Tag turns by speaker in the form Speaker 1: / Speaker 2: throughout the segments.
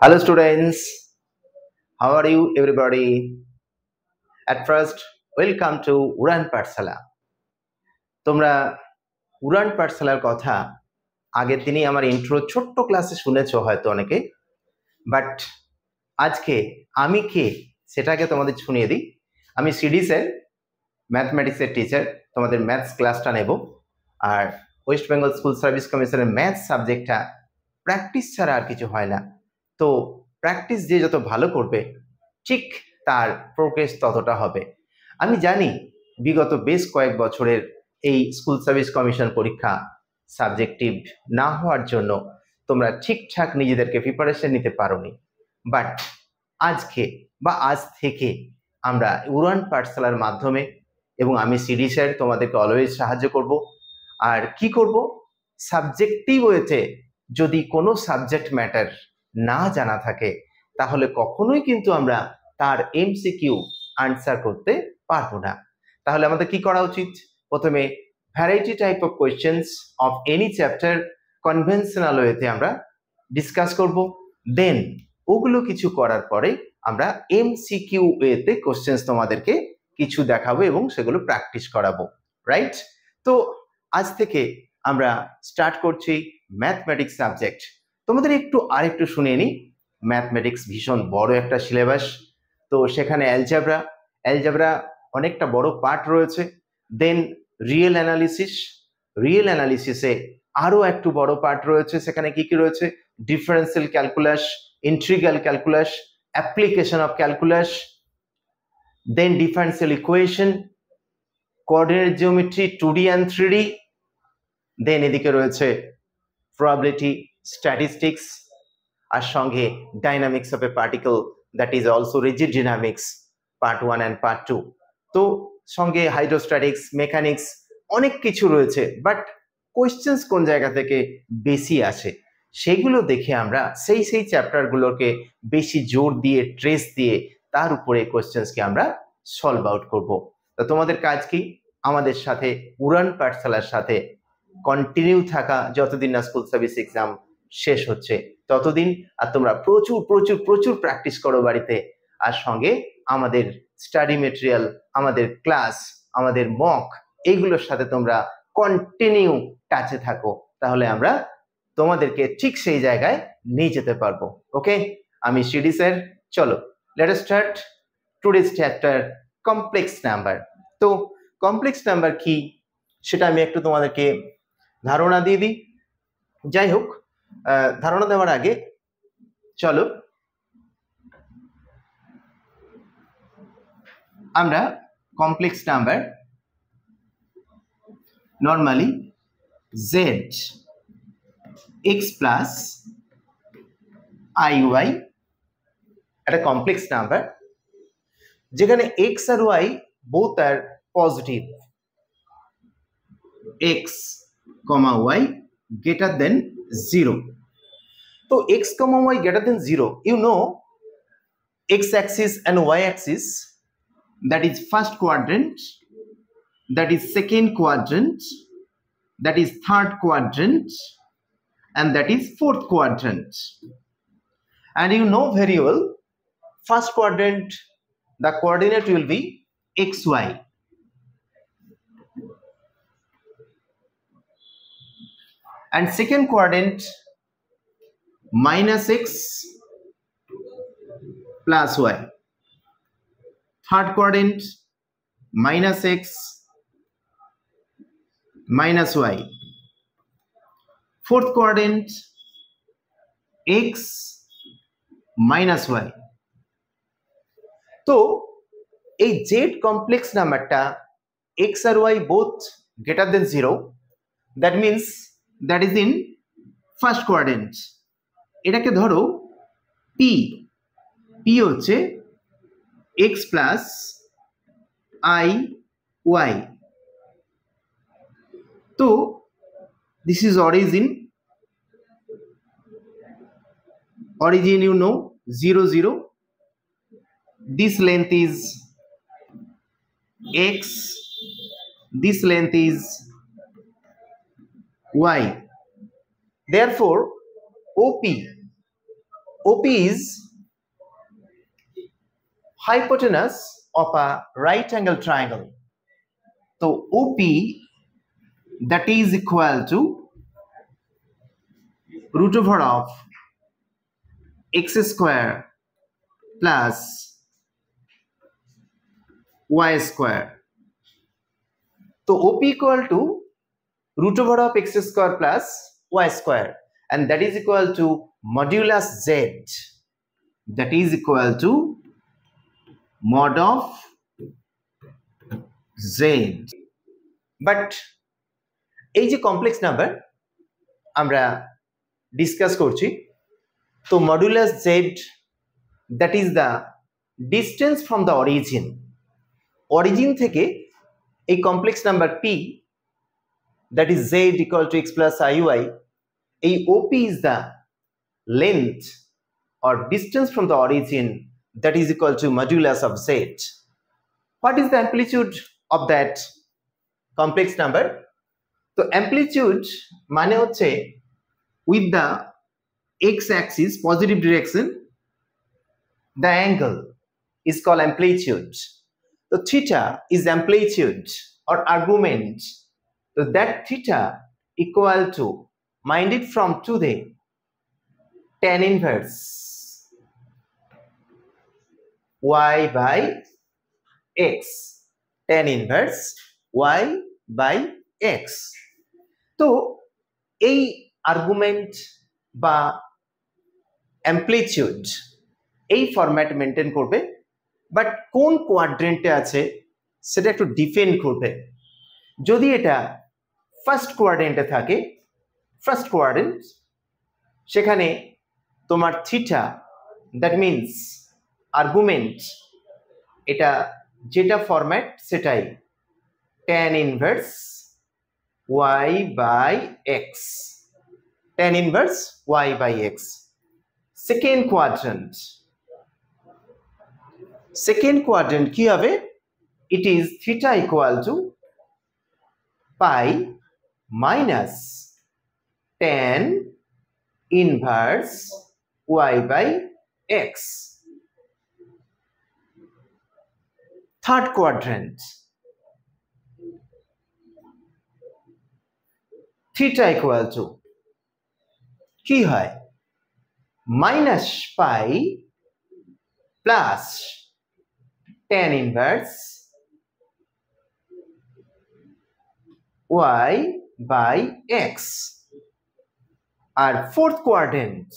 Speaker 1: Hello students, how are you everybody? At first, welcome to Uran Pathshala. তোমরা উড়ান পাঠশালার কথা আগের দিনই আমার ইন্ট্রো ছোট্ট ক্লাসে শুনেছো হয়তো অনেকে, বাট আজকে আমি কে সেটাকে তোমাদের শুনিয়ে দিই। আমি সিডি স্যার, ম্যাথমেটিক্সের টিচার, তোমাদের ম্যাথস ক্লাসটা নেব। আর ওয়েস্ট বেঙ্গল স্কুল সার্ভিস কমিশনের ম্যাথস সাবজেক্টটা প্র্যাকটিস ছাড়া আর কিছু হয় না। তো প্র্যাকটিস যে যত ভালো করবে ঠিক তার প্রোগ্রেস ততটা হবে। আমি জানি বিগত বেশ কয়েক বছরের এই স্কুল সার্ভিস কমিশন পরীক্ষা সাবজেক্টিভ না হওয়ার জন্য তোমরা ঠিকঠাক নিজেদেরকে প্রিপারেশন নিতে পারোনি, বাট আজকে বা আজ থেকে আমরা উড়ান পাঠশালার মাধ্যমে এবং আমি সিডি স্যার তোমাদেরকে অলওয়েজ সাহায্য করব। আর কি করব, সাবজেক্টিভ ওয়েতে যদি কোনো সাবজেক্ট ম্যাটার না জানা থাকে তাহলে কখনোই কিন্তু আমরা তার এমসিকিউ আনসার করতে পারবো না। তাহলে আমাদের কি করা উচিত? প্রথমে variety type of questions of any chapter conventional ওয়েতে আমরা ডিসকাস করব। দেন ওগুলো কিছু করার পরে আমরা এমসিকিউ ওয়েতে কোয়েশ্চেন্স তোমাদেরকে কিছু দেখাবো এবং সেগুলো প্র্যাকটিস করাবো, রাইট? তো আজ থেকে আমরা স্টার্ট করছি ম্যাথমেটিক্স সাবজেক্ট। তোমাদের আরেকটু শুনিয়ে নিই। ম্যাথমেটিক্স ভীষণ বড় একটা সিলেবাস, তো সেখানে অ্যালজেব্রা অনেকটা বড় পার্ট রয়েছে। দেন রিয়েল অ্যানালিসিসে আরও একটু বড় পার্ট রয়েছে। সেখানে কি কি রয়েছে? Differential calculus, integral calculus, application of calculus, then differential equation, coordinate geometry 2D and 3D, then এদিকে রয়েছে প্রবাবিলিটি, স্ট্যাটিস্টিক্স, আর সঙ্গে dynamics of a particle, that is also rigid dynamics part 1 and part 2। তো সঙ্গে হাইড্রোস্ট্যাটিক্স, মেকানিক্স, অনেক কিছু রয়েছে। But questions কোন জায়গা থেকে বেশি আসে সেগুলো দেখে আমরা সেই চ্যাপ্টারগুলোকে বেশি জোর দিয়ে ট্রেস দিয়ে তার উপরে কোয়েশ্চেন্সকে আমরা সলভ আউট করব। তো তোমাদের কাজ কি? আমাদের সাথে উড়ান পাঠশালার সাথে কন্টিনিউ থাকা যতদিন না স্কুল সার্ভিস এক্সাম শেষ হচ্ছে ততদিন। আর তোমরা প্রচুর প্রচুর প্রচুর প্র্যাকটিস করো বাড়িতে, আর সঙ্গে আমাদের স্টাডি মেটেরিয়াল, আমাদের ক্লাস, আমাদের মক, এইগুলোর সাথে তোমরা কন্টিনিউ টাচে থাকো, তাহলে আমরা তোমাদেরকে ঠিক সেই জায়গায় নিয়ে যেতে পারবো। ওকে, আমি সিডি স্যার। চলো let us start today's chapter complex number. তো কমপ্লেক্স নাম্বার কি সেটা আমি একটু তোমাদেরকে ধারণা দিয়ে দিই। যাই হোক, ধারণা দেওয়ার আগে চলো আমরা complex number normally z x plus iy একটা কমপ্লেক্স নাম্বার যেখানে x আর y বোথ আর positive, x, y greater than 0. তো x, y greater than 0, you know x axis and y axis, that is first quadrant, that is second quadrant, that is third quadrant, and that is fourth quadrant. And you know very well, first quadrant the coordinate will be xy, and second quadrant minus x plus y, third quadrant minus x minus y, fourth quadrant x minus y. তো এই z complex নাম্বারটা x R y both greater than 0, that means that is in first quadrant. এটাকে ধরো p হচ্ছে x plus i y. তো this is origin you know 0 0, this length is x, this length is y, therefore OP is hypotenuse of a right angle triangle. So OP that is equal to root over of x square plus y square. So OP equal to root over of x square plus y square, and that is equal to modulus z. That is equal to mod of z. But এই যে complex number আমরা discuss করছি, তো modulus z that is the distance from the origin. Origin থেকে এই complex number p that is z equal to x plus iy, এই OP is the length or distance from the origin that is equal to modulus of z. What is the amplitude of that complex number? So amplitude মানে হচ্ছে with the x axis positive direction, the angle is called amplitude. So theta is amplitude or argument. So that theta equal to, mind it from today, tan inverse y by x. Tan inverse y by x. তো এই argument বা amplitude এই format maintain করবে, but কোন কোয়াড্রেন্টে আছে সেটা একটু defend করবে। যদি এটা ফার্স্ট কোয়াড্রেন্টে থাকে, ফার্স্ট কোয়াড্রেন্ট, সেখানে তোমার থিটা দ্যাট মিনস আর্গুমেন্ট এটা যেটা ফরম্যাট সেটাই tan inverse y by x. Tan inverse y by x. Second quadrant কি হবে? It is theta equal to pi minus tan inverse y by x. Third quadrant, theta equal to কি হয়? minus pi plus tan inverse y by x. R fourth quadrant,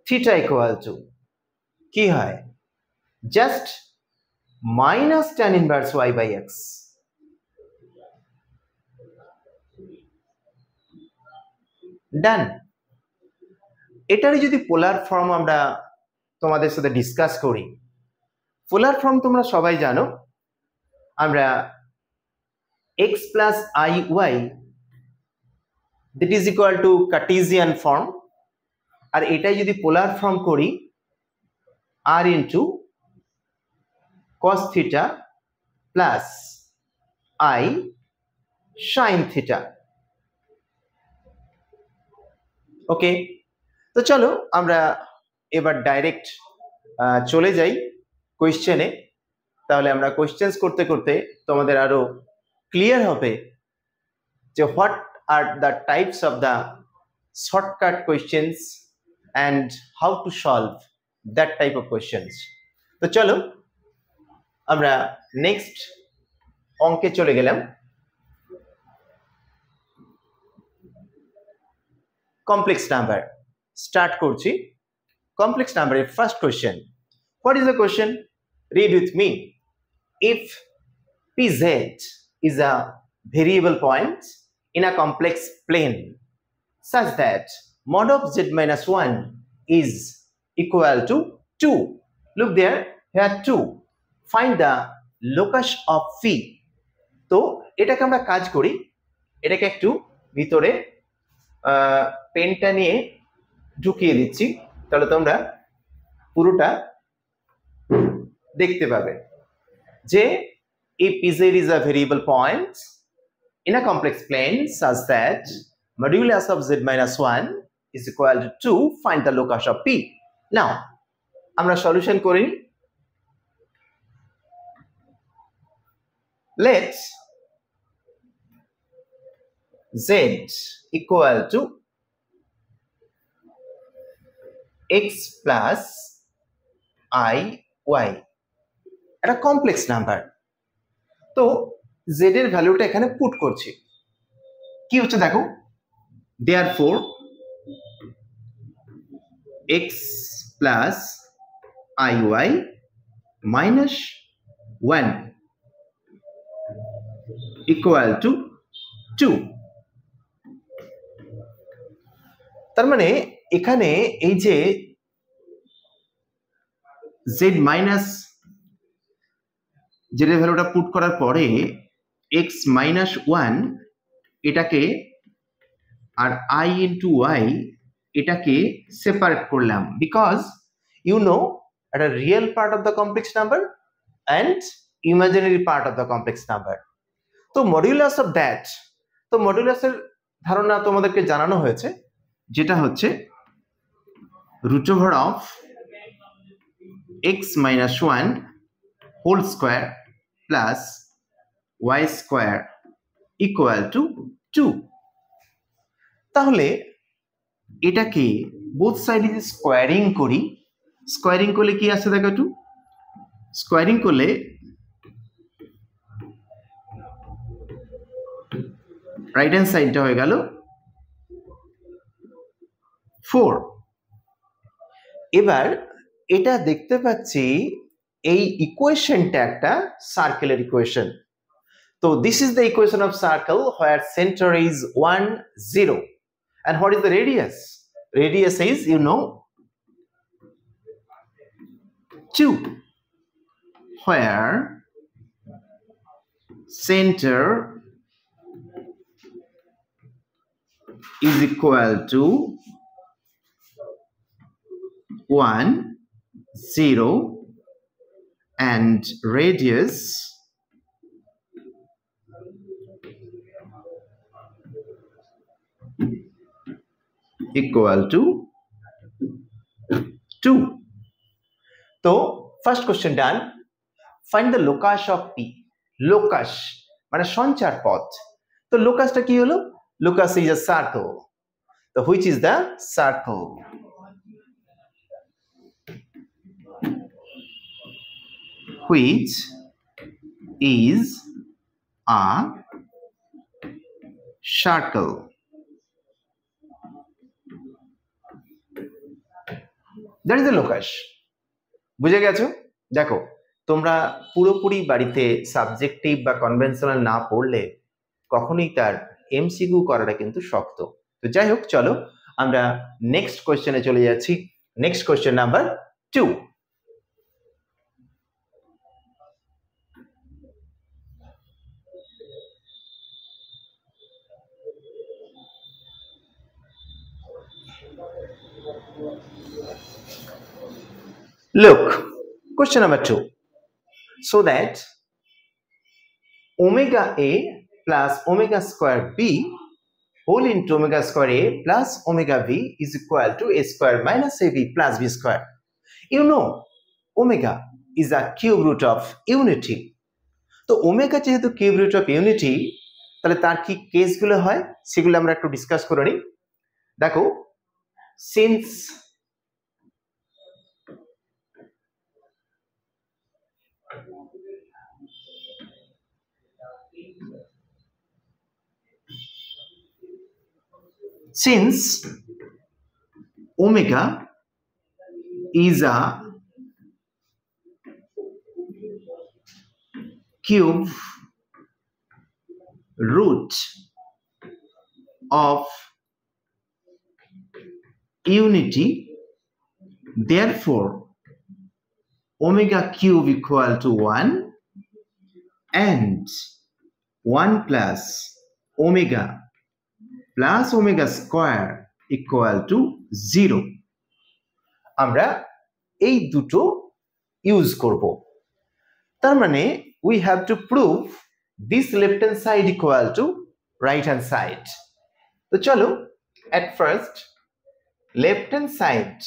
Speaker 1: theta equal to কি হয়? just minus tan inverse y by x. ডান। এটারই যদি polar form আমরা তোমাদের সাথে discuss করি, পোলার ফর্ম তোমরা সবাই জানো, আমরা x plus iy that is equal to Cartesian form, আর এটাই যদি পোলার ফর্ম করি r into cos theta plus I sin theta. Okay, তো চলো আমরা এবার ডাইরেক্ট চলে যাই কোয়েশ্চেনে। তাহলে আমরা কোয়েশ্চেন্স করতে করতে তোমাদের আরো ক্লিয়ার হবে যে what are the types of the shortcut questions and how to solve that type of questions. তো চলো আমরা নেক্সট অঙ্কে চলে গেলাম। কমপ্লেক্স নাম্বার স্টার্ট করছি। কমপ্লেক্স নাম্বারের first question. What is the question? Read with me. If pz is a variable point in a complex plane such that mod of z minus 1 is equal to 2. Look there, here 2. Find the locus of phi. তো এটাকে আমরা কাজ করি, এটাকে একটু ভিতরে পেনটা নিয়ে ঢুকিয়ে দিচ্ছি, তাহলে তোমরা পুরোটা দেখতে পাবে যে if pz is a variable point in a complex plane such that modulus of z minus 1 is equal to 2. Find the locus of p. Now আমরা সলিউশন করি। Let z equal to x plus I y, এটা complex number. তো z এর ভ্যালুটা এখানে put করছি। কি হচ্ছে দেখো, therefore x plus iy minus 1 equal to 2। তার মানে এখানে এই যে z মাইনাস z এর ভ্যালুটা পুট করার পরে x minus 1 এটাকে আর I into y এটাকে সেপারেট করলাম, বিকজ ইউ নো একটা real part of the complex number and imaginary part of the complex number. তো মডুলাস অফ দ্যাট, তো মডুলাসের ধারণা তোমাদেরকে জানানো হয়েছে, যেটা হচ্ছে root over of x minus 1 whole square plus y square equal to 2। তাহলে এটাকে বোথ সাইডে যদি স্কোয়ারিং করি, স্কোয়ারিং করলে কি আসছে দেখো, একটু স্কোয়ারিং করলে রাইট হ্যান্ড সাইডটা হয়ে গেল 4। এবার এটা দেখতে পাচ্ছি এই ইকুয়েশনটা একটা সার্কেলের ইকুয়েশন। তো this is the equation of circle where centre is 1 0 and what is the radius? Radius is, you know, 2, where center is equal to 1 0 and radius equal to 2. তো first question done. Find the locus of P. Locus মানে সঞ্চার পথ। তো লোকাসটা কি হলো? Locus is a circle. তো which is the circle? Which is a circle? That is the locus. বুঝে গেছো? দেখো, তোমরা পুরোপুরি বাড়িতে সাবজেক্টিভ বা কনভেনশনাল না পড়লে কখনোই তার এমসিকিউ করাটা কিন্তু শক্ত। তো যাই হোক, চলো আমরা নেক্সট কোশ্চেনে চলে যাচ্ছি। Next question number 2। Look, question number 2. So that omega a plus omega square b whole into omega square a plus omega b is equal to a square minus ab plus b square. You know, omega is a cube root of unity. তো omega যেহেতু cube root of unity, তাহলে তার কি কেসগুলো হয় সেগুলো আমরা একটু ডিসকাস করে নিই। দেখো, since omega is a cube root of unity, therefore omega cube equal to 1 and 1 plus omega square equal to 0. আমরা এই দুটো ইউজ করব। তার মানে we have to prove this left hand side equal to right hand side. তো চলো at first left hand side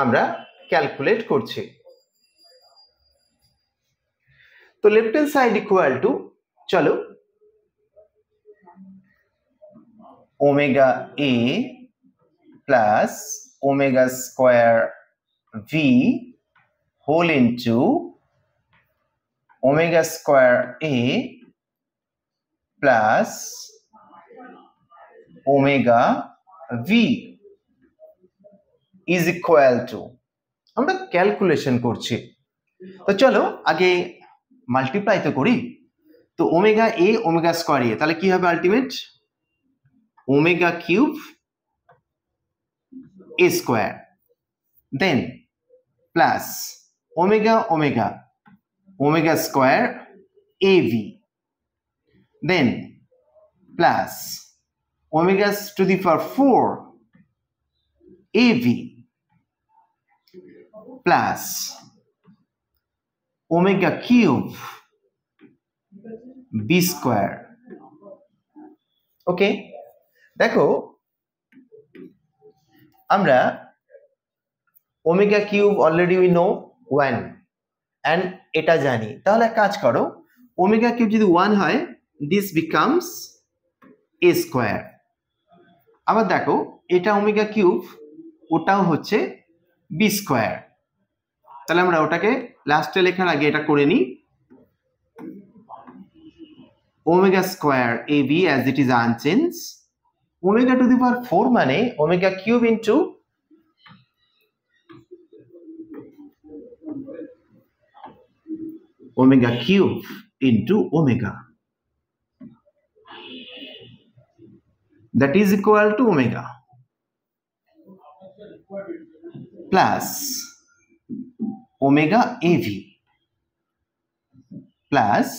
Speaker 1: আমরা calculate করছি। তো left hand side equal to চলো omega a plus omega square v whole into omega square a plus omega v is equal to আমরা calculation করছি। তো চলো আগে মাল্টিপ্লাই তো করি। তো ওমেগা এ ওমেগা স্কয়ার এ তাহলে কি হবে ultimate omega cube a square, then plus omega omega omega square av, then plus omega to the power 4 av plus omega cube b square. Okay, দেখো আমরা omega cube already we know 1 and এটা জানি, তাহলে এক কাজ করো omega cube যদি 1 হয় দিস বিকামস a স্কয়ার। আবার দেখো এটা ওমেগা কিউব ওটাও হচ্ছে b স্কয়ার, তাহলে আমরা ওটাকে লাস্টে লেখার আগে এটা করে নিই omega square ab as it is unchanged, omega to the power 4 মানে omega cube into omega cube into omega, that is equal to omega plus omega av plus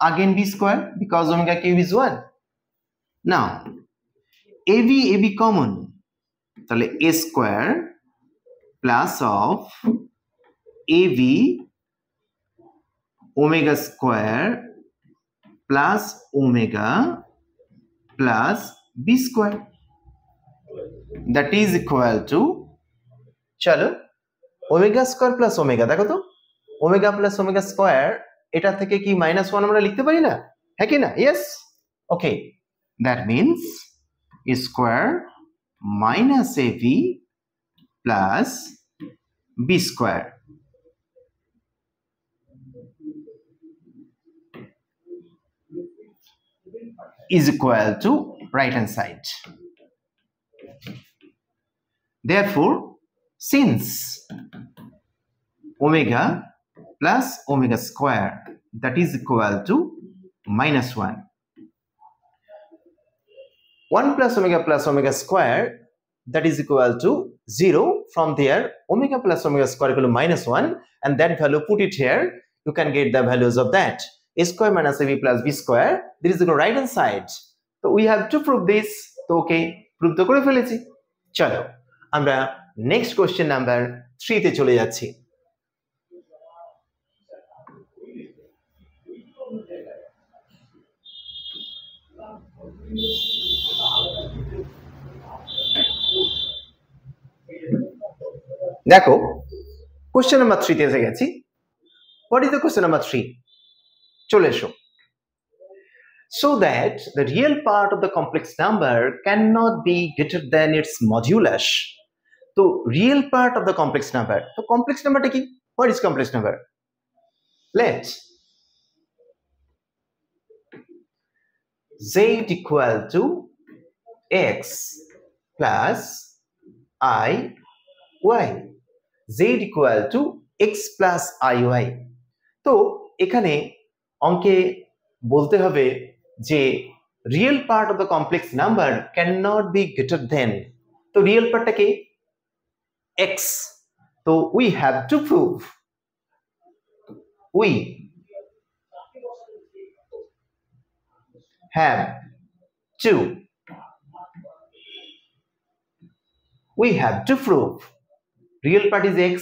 Speaker 1: again b square because omega cube is 1. Now ab common, তাহলে a square plus of av omega square plus omega plus b square, that is equal to চলো omega square plus omega, দেখো তো omega plus omega square এটা থেকে কি -1 আমরা লিখতে পারি না, হ্যাঁ কি না? yes, okay, that means a square minus av plus b square is equal to right hand side. Therefore, since omega plus omega square that is equal to -1, 1 plus omega square that is equal to 0, from there omega plus omega square equal to -1 and that value put it here, you can get the values of that a square minus ab plus b square, this is the right hand side. So we have to prove this. তো ওকে, prove তো করে ফেলেছি। চলো আমরা next question number 3 তে চলে যাচ্ছি। দেখো কোশ্চেন নাম্বার 3 তে এসে গেছি। What is the question number 3? চলে এসো। So that the real part of the complex number cannot be greater than its modulus. So real part of the complex number. So complex number ta ki? What is complex number? Let z equal to x plus I y, z equal to x plus I y. তো এখানে অঙ্কে বলতে হবে যে real part of the complex number can not be greater than, তো real পার্টটা কি? x. তো we have to prove, we have to prove real part is x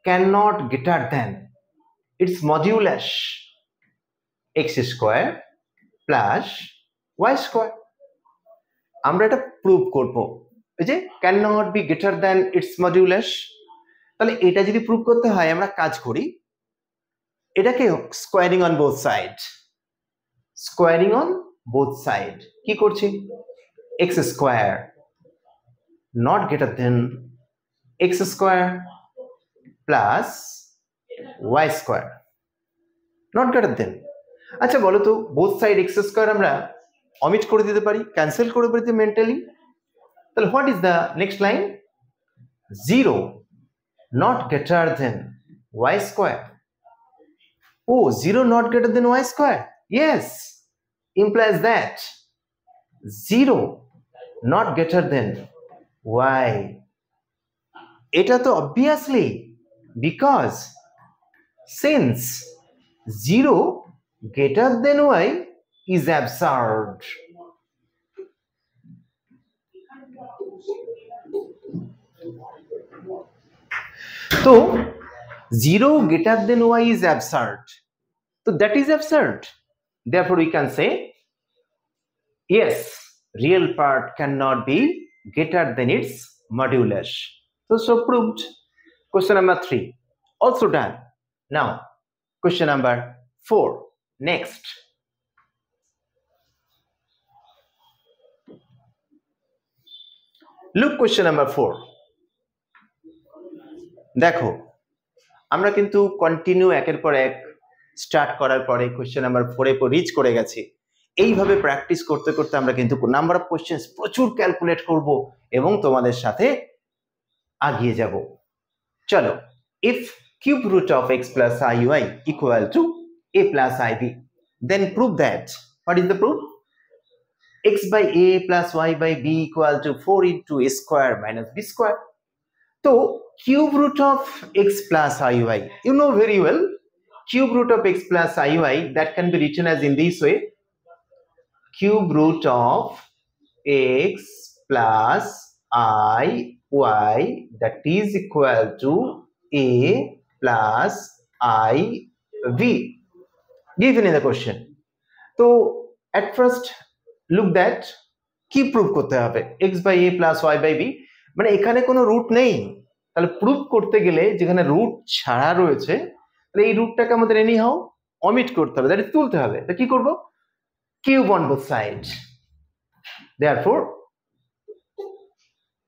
Speaker 1: cannot greater than its modulus x square plus y square. আমরা এটা prove করব, এই যে can not be greater than its modulus. তাহলে এটা যদি prove করতে হয় আমরা কাজ করি, এটাকে squaring on both side, squaring on both side কি করছি, x square not greater than x square plus y square not greater than. আচ্ছা বলো তো, বোথ সাইড এক্স স্কোয়ার আমরা অমিট করে দিতে পারি, ক্যান্সেল করে দিতে মেন্টালি। তাহলে what is the next line, 0 not greater than y square. Oh, 0 not greater than y square. Yes, implies that 0 not greater than y. Eta to obviously, because since 0 greater than y is absurd. So 0 greater than y is absurd. So that is absurd. Therefore we can say yes, real part cannot be greater than its modulus. So proved. Question number 3 also done. Now question number 4 next. Look question number 4. দেখো আমরা কিন্তু continue একের পর এক start করার পরে question number 4 a rich করে গেছি। এইভাবে প্র্যাকটিস করতে করতে আমরা কিন্তু নাম্বার অফ কোশ্চেন্স প্রচুর ক্যালকুলেট করব এবং তোমাদের সাথে আগিয়ে যাব। চলো, if cube root of x plus iy equal to a plus ib, then prove that. What is the proof? x by a plus y by b equal to 4 into a square minus b square. So cube root of x plus iy, you know very well, cube root of x plus iy, that can be written as in this way, cube root of x plus iy, that is equal to a plus iv, given in the question. So at first look that কি prove করতে হবে, x by a plus y by b, মানে এখানে কোনো root নেই, তাহলে prove করতে গেলে যেখানে রুট ছাড়া রয়েছে তাহলে এই রুটটাকে আমাদের এনি হাউ অমিট করতে হবে, দ্যাট ইজ তুলতে হবে। তো কি করব, cube on both side, therefore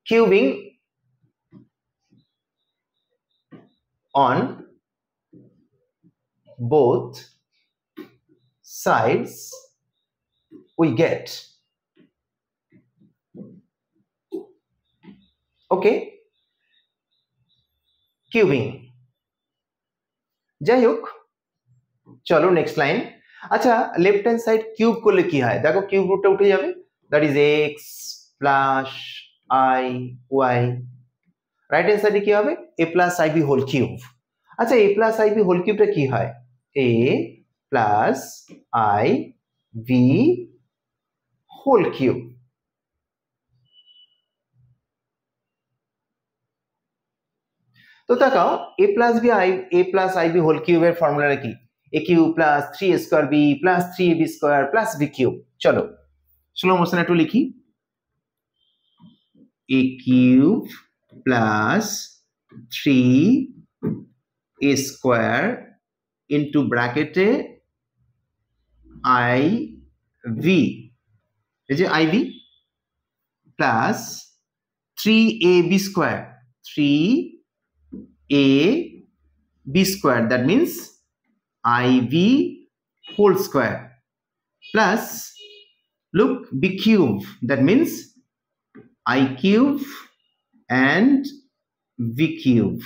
Speaker 1: cubing on both sides we get, okay, cubing. যাই হোক, চলো নেক্সট লাইন। আচ্ছা লেফট হ্যান্ড সাইড কিউব করলে কি হয়, দেখো কিউব রুটটা উঠে যাবে, that is x plus i y. Right hand সাইডে কি হবে, a plus i b whole cube. আচ্ছা a plus i b whole কিউবটা কি হয়, a plus i b whole cube. তো তাকাও a plus b i, a plus i b whole কিউবের ফর্মুলাটা কি, a cube plus 3a square b plus 3ab square plus b cube. চলো slow motion একটু লিখি, a cube plus 3a square into ব্র্যাকেটে i b, এই যে i b plus 3ab square, 3ab square, that means iv whole square, plus look b cube, that means I cube and v cube.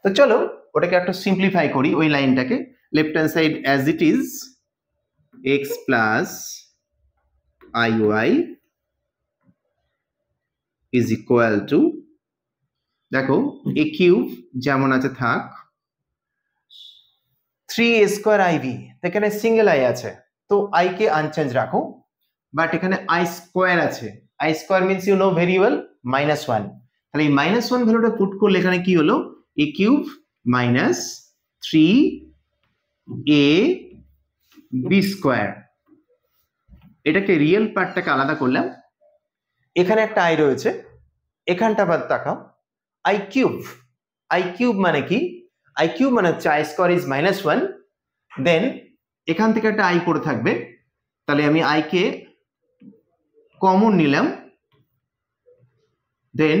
Speaker 1: তো চলো ওটাকে একটু simplify করি, ওই লাইনটাকে left hand side as it is x plus iy is equal to, দেখো a cube যেমন আছে থাক, 3a স্কোয়ার আইভি, এখানে সিঙ্গেল আই আছে তো আই কে আনচেঞ্জ রাখো, বাট এখানে আই স্কোয়ার আছে, i square means you know very well -1, তাহলে এই -1 ভ্যালুটা পুট করলে এখানে কি হলো, a cube minus 3ab square এটাকে রিয়েল পার্টটাকে আলাদা করলাম, এখানে একটা আই রয়েছে, এখানটা আবার তাকাও, আই কিউব মানে কি? আই কিউব মানে হচ্ছে আই স্কোয়ার ইজ -1, দেন এখান থেকে একটা আই পড়ে থাকবে, তাহলে আমি আই কে কমন নিলাম, দেন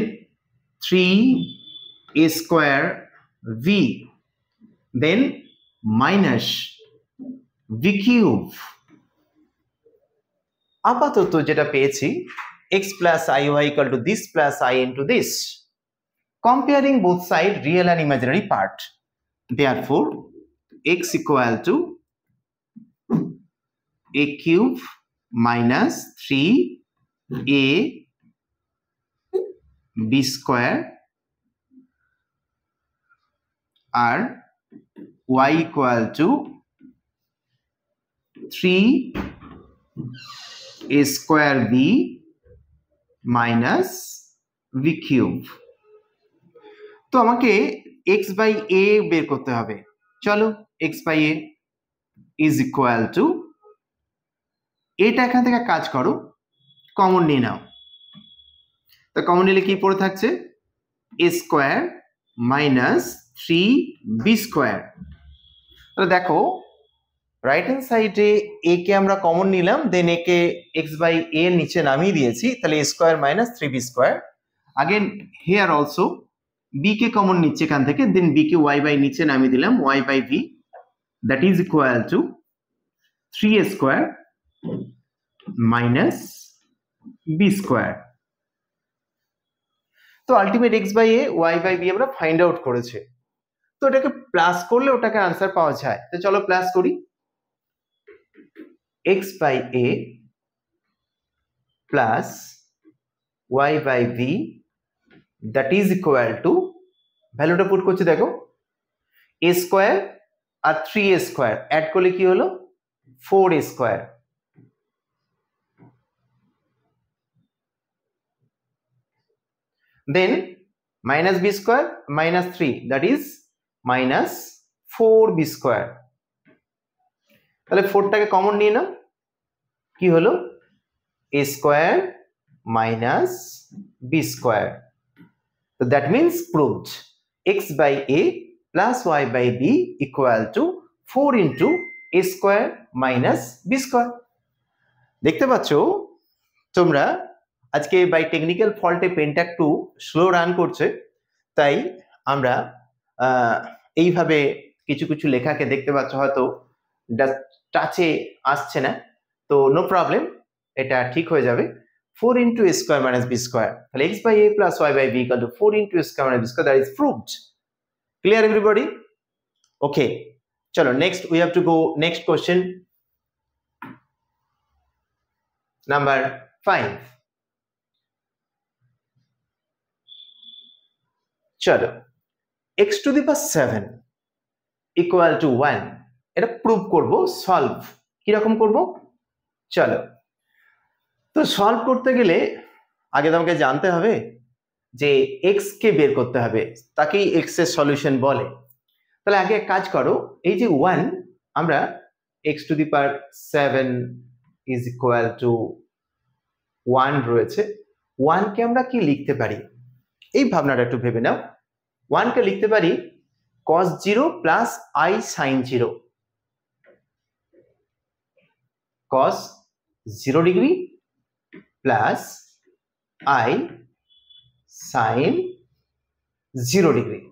Speaker 1: 3a square V, than minus V cube. আপাতত যেটা পেয়েছি x plus iy equal to this plus I into this. Comparing both sides, real and imaginary part. Therefore, x equal to a cube minus 3a b square R y equal to 3a square b minus v cube. তো আমাকে x by a বের করতে হবে। চলো, x by a is equal to, এটা এখান থেকে কাজ করো, কমন নিয়ে নাও। তো কমন নিলে কি পড়ে থাকছে? a square minus 3b square. তো দেখো রাইট হ্যান্ড সাইডে a কে আমরা কমন নিলাম, দেন a K x by a এর নিচে নামিয়ে দিয়েছি, তাহলে a square minus 3b square. Again here also b K common নিচ্ছে এখান থেকে, দেন b কে y by নিচে নামিয়ে দিলাম, y by v, that is equal to 3a square minus b square. তো ultimate x by a y by b আমরা find out করেছে, তো এটাকে প্লাস করলে ওটাকে আনসার পাওয়া যায়। তো চলো প্লাস করি, x by a plus y by v that is equal to, ভ্যালুটা পুট করছি দেখো, a স্কোয়ার আর 3a স্কোয়ার অ্যাড করলে কি হলো? 4a square. Then minus b square minus 3, that is minus 4b square. তাহলে 4টাকে কমন নিয়ে নাও, কি হলো? a square minus b square. So that means proved, x by a plus y by b equal to 4 into a square minus b square. দেখতে পাচ্ছ তোমরা আজকে বাই টেকনিক্যাল ফল্টে পেনটা একটু স্লো রান করছে, তাই আমরা এইভাবে কিছু কিছু লেখাকে দেখতে পাচ্ছ হয়তো টাচে আসছে না, তো নো প্রবলেম, এটা ঠিক হয়ে যাবে। 4 into a square minus b square, তাহলে x by a plus y by b equal to 4 into a square minus b square, that is proved. Clear everybody? Okay, chalo next we have to go next question number 5. চলো, x to the power 7 equal to 1, এটা prove করব, solve কিরকম করব? চলো, তো solve করতে গেলে আগে তোমাকে জানতে হবে যে x কে বের করতে হবে, তাকেই x এর সলিউশন বলে। তাহলে আগে এক কাজ করো, এই যে 1, আমরা x to the power 7 is equal to 1 রয়েছে, 1 কে আমরা কি লিখতে পারি? এই ভাবনাটা একটু ভেবে নাও। 1 কে লিখতে পারি cos 0 plus I sin 0, cos 0 degree plus I sin 0 degree,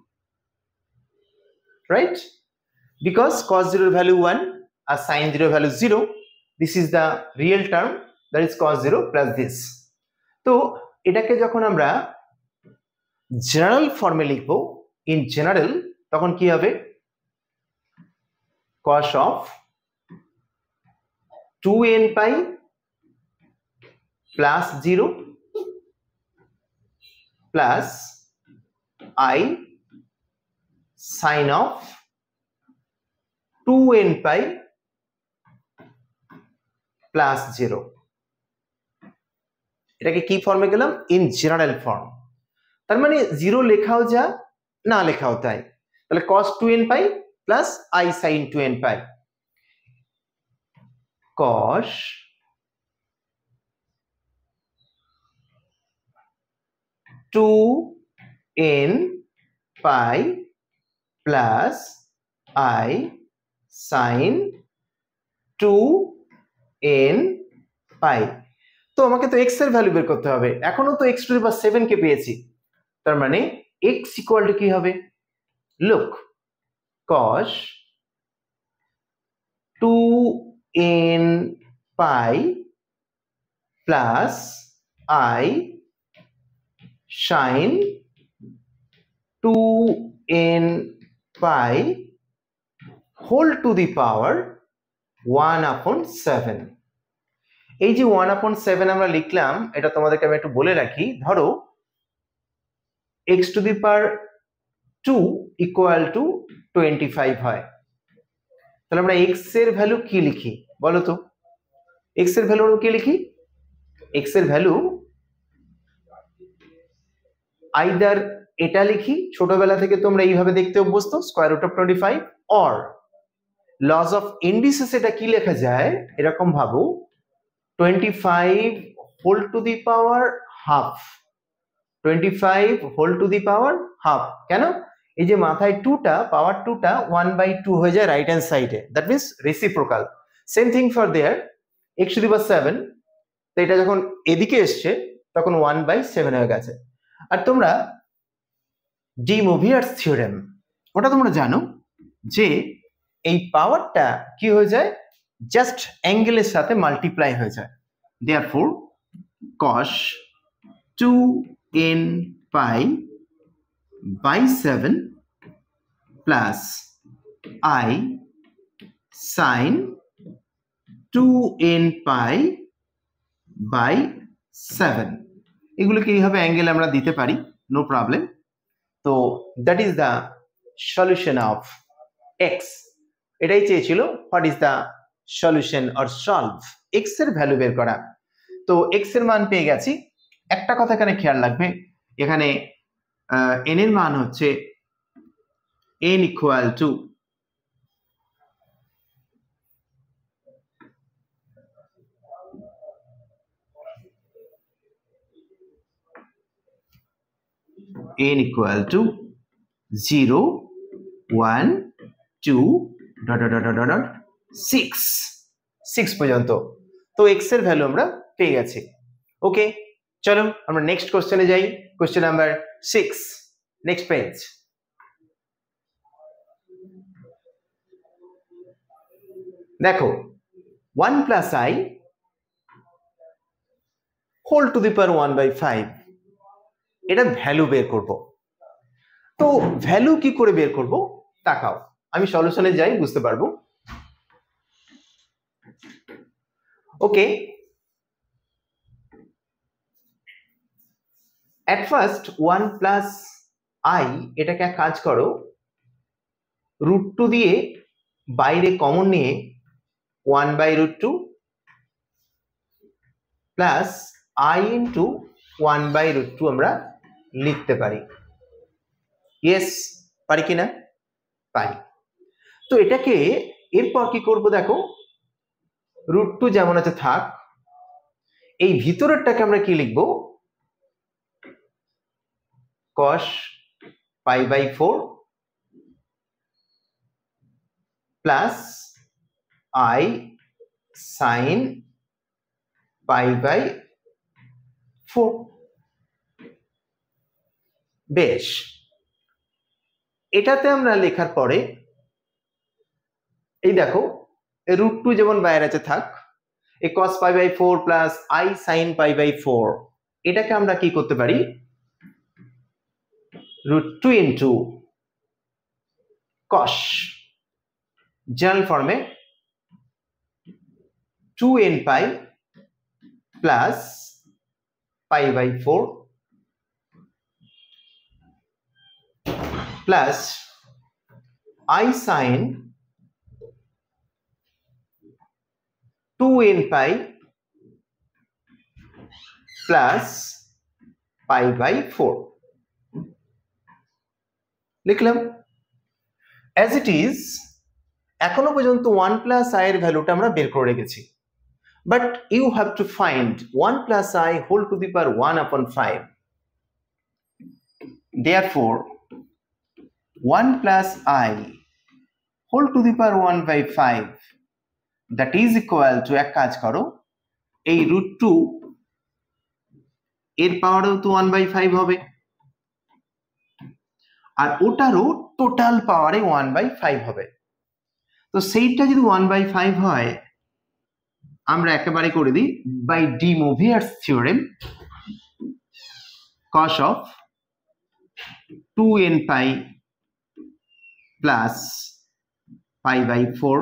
Speaker 1: right? Because cos 0 value 1 and sin 0 value 0, this is the real term, that is cos 0 plus this. তো এটাকে যখন আমরা জেনারেল ফর্মে লিখবো, ইন জেনারেল, তখন কি হবে? cos of 2n pi plus 0 plus I sin of 2n pi plus 0, এটাকে কি ফর্মে গেলাম? In general form. তার মানে 0 লেখাও যা, না লেখাও তাই। তাহলে cos 2n pi plus I sin 2n pi, cos 2n pi plus I sin 2n pi। তো আমাকে তো x এর ভ্যালু বের করতে হবে, এখনো তো x টু দি পাওয়ার 7 কে পেয়েছি, তার মানে x ইকুয়াল টু কি হবে, look cos 2n pi plus I sin 2n pi whole to the power 1/7। এই যে 1/7 আমরা লিখলাম, এটা তোমাদেরকে আমি একটু বলে রাখি। ধরো x to the power 2 equal to 25 হয়, তাহলে আমরা x এর ভ্যালু কি লিখি বলো তো? x এর ভ্যালু কি লিখি? x এর ভ্যালু আইদার এটা লিখি, ছোটবেলা থেকে তোমরা এইভাবে দেখতে অভ্যস্ত, square root of 25, or laws of indices এটা কি লেখা যায় এরকম ভাবো, 25 whole to the power half, 25 whole to the power half. কেন? এই যে মাথায় 2টা, পাওয়ার 2টা 1/2 হয়ে যায় রাইট হ্যান্ড সাইডে, that means reciprocal. Same thing for their x to the power 7, তো এটা যখন এদিকে এসছে তখন 1/7 হয়ে গেছে। আর তোমরা ডি মুভিয়ার্স থিওরেম ওটা তোমরা জানো যে এই পাওয়ারটা কি হয়ে যায়, জাস্ট অ্যাঙ্গেলের সাথে মাল্টিপ্লাই হয়ে যায়। Therefore cos 2n pi by 7 plus I sin 2n pi by 7, এগুলোকে এইভাবে অ্যাঙ্গেল আমরা দিতে পারি, নো প্রবলেম। তো that is the solution of x. এটাই চেয়েছিল, what is the solution or solve, x এর ভ্যালু বের করা। তো এক্স এর মান পেয়ে গেছি। একটা কথা এখানে খেয়াল রাখবে, এখানে এন এর মান হচ্ছে n equal to n equal to 0 1 2 6 পর্যন্ত। তো x এর ভ্যালু আমরা পেয়ে গেছি। ওকে, চলো আমরা নেক্সট কোশ্চেনে যাই। Question number 6, next page. দেখো 1 plus I whole to the power 1/5, এটা ভ্যালু বের করব। তো ভ্যালু কি করে বের করব তাকাও, আমি সলিউশনে যাই, বুঝতে পারবো। ওকে, এট ফার্স্ট 1 প্লাস I এটাকে এক কাজ করো, √2 দিয়ে বাইরে কমন নিয়ে 1/√2 প্লাস I ইন্টু 1/√2 আমরা লিখতে পারি। ইয়েস, পারি কিনা? পারি। তো এটাকে এরপর কি করব দেখো, √2 যেমন আছে থাক, এই ভিতরেরটাকে আমরা কি লিখব, cos π/4 প্লাস I sin π/4। বেশ, এটাতে আমরা লেখার পরে এই দেখো √2 যেমন বাইরে আছে থাক, এই cos π/4 প্লাস I sin π/4, এটাকে আমরা কি করতে পারি, √2 ইন্টু cos, জেনারেল ফর্মে 2n pi plus π/4 plus I sin 2n pi plus π/4 লিখলাম। অ্যাজ ইট ইজ এখনো পর্যন্ত 1 প্লাস I এর ভ্যালুটা আমরা বের করে রেখেছি, but you have to find 1 plus I whole to the power 1/5। therefore 1 plus I whole to the power 1 by 5 that is equal to এক কাজ করো এই √2 এর পাওয়ারও তো 1 by 5 হবে আর ওটারও টোটাল পাওয়ারে 1 by 5 হবে তো সেইটা যদি 1 by 5 হয় আমরা একেবারে করে দিই by de Moivre's theorem cos of 2n pi plus pi by 4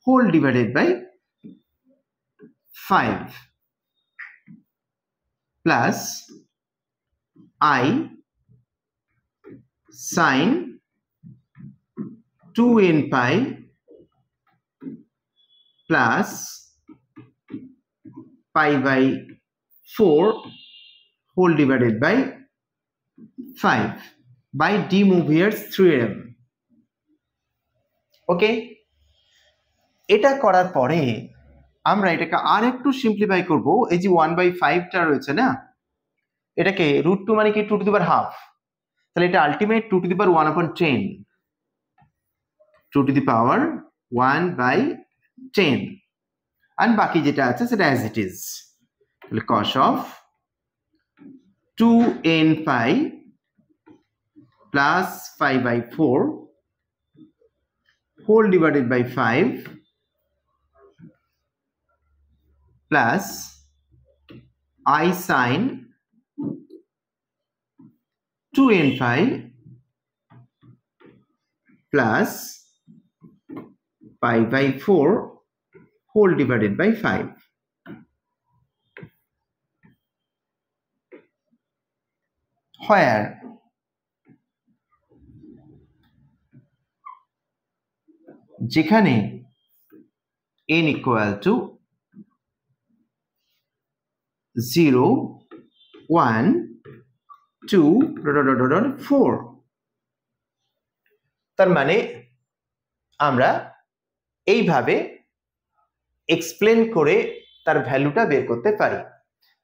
Speaker 1: whole divided by 5 plus I sin 2n pi plus pi by 4 whole divided by 5 by De Moivre's theorem. ওকে এটা করার পরে আমরা এটাকে আর একটু সিম্পলিফাই করব এই যে 1/5 টা রয়েছে না এটাকে √2 মানে কি 2 টু দি পাওয়ার হাফ তাহলে এটা ultimate 2 to the power 1/10 2 to the power 1/10 and বাকি যেটা আছে সেটা as it is তাহলে cos of 2n pi plus 5/4 whole divided by 5 plus I sin 2n pi plus pi by 4 whole divided by 5 where যেখানে n equal to 0 1 2 4 তার মানে আমরা এইভাবে এক্সপ্লেন করে তার ভ্যালুটা বের করতে পারি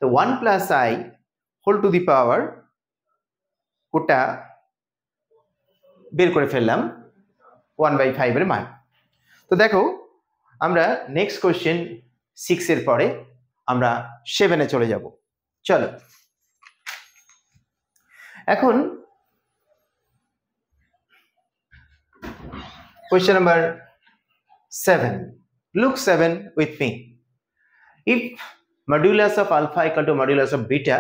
Speaker 1: তো 1 plus I whole to the power ওটা বের করে ফেললাম 1/5 এর মান তো দেখো আমরা নেক্সট কোশ্চেন 6 এর পরে আমরা 7 এ চলে যাব চলো এখন question number 7 look 7 with me if modulus of alpha equal to modulus of beta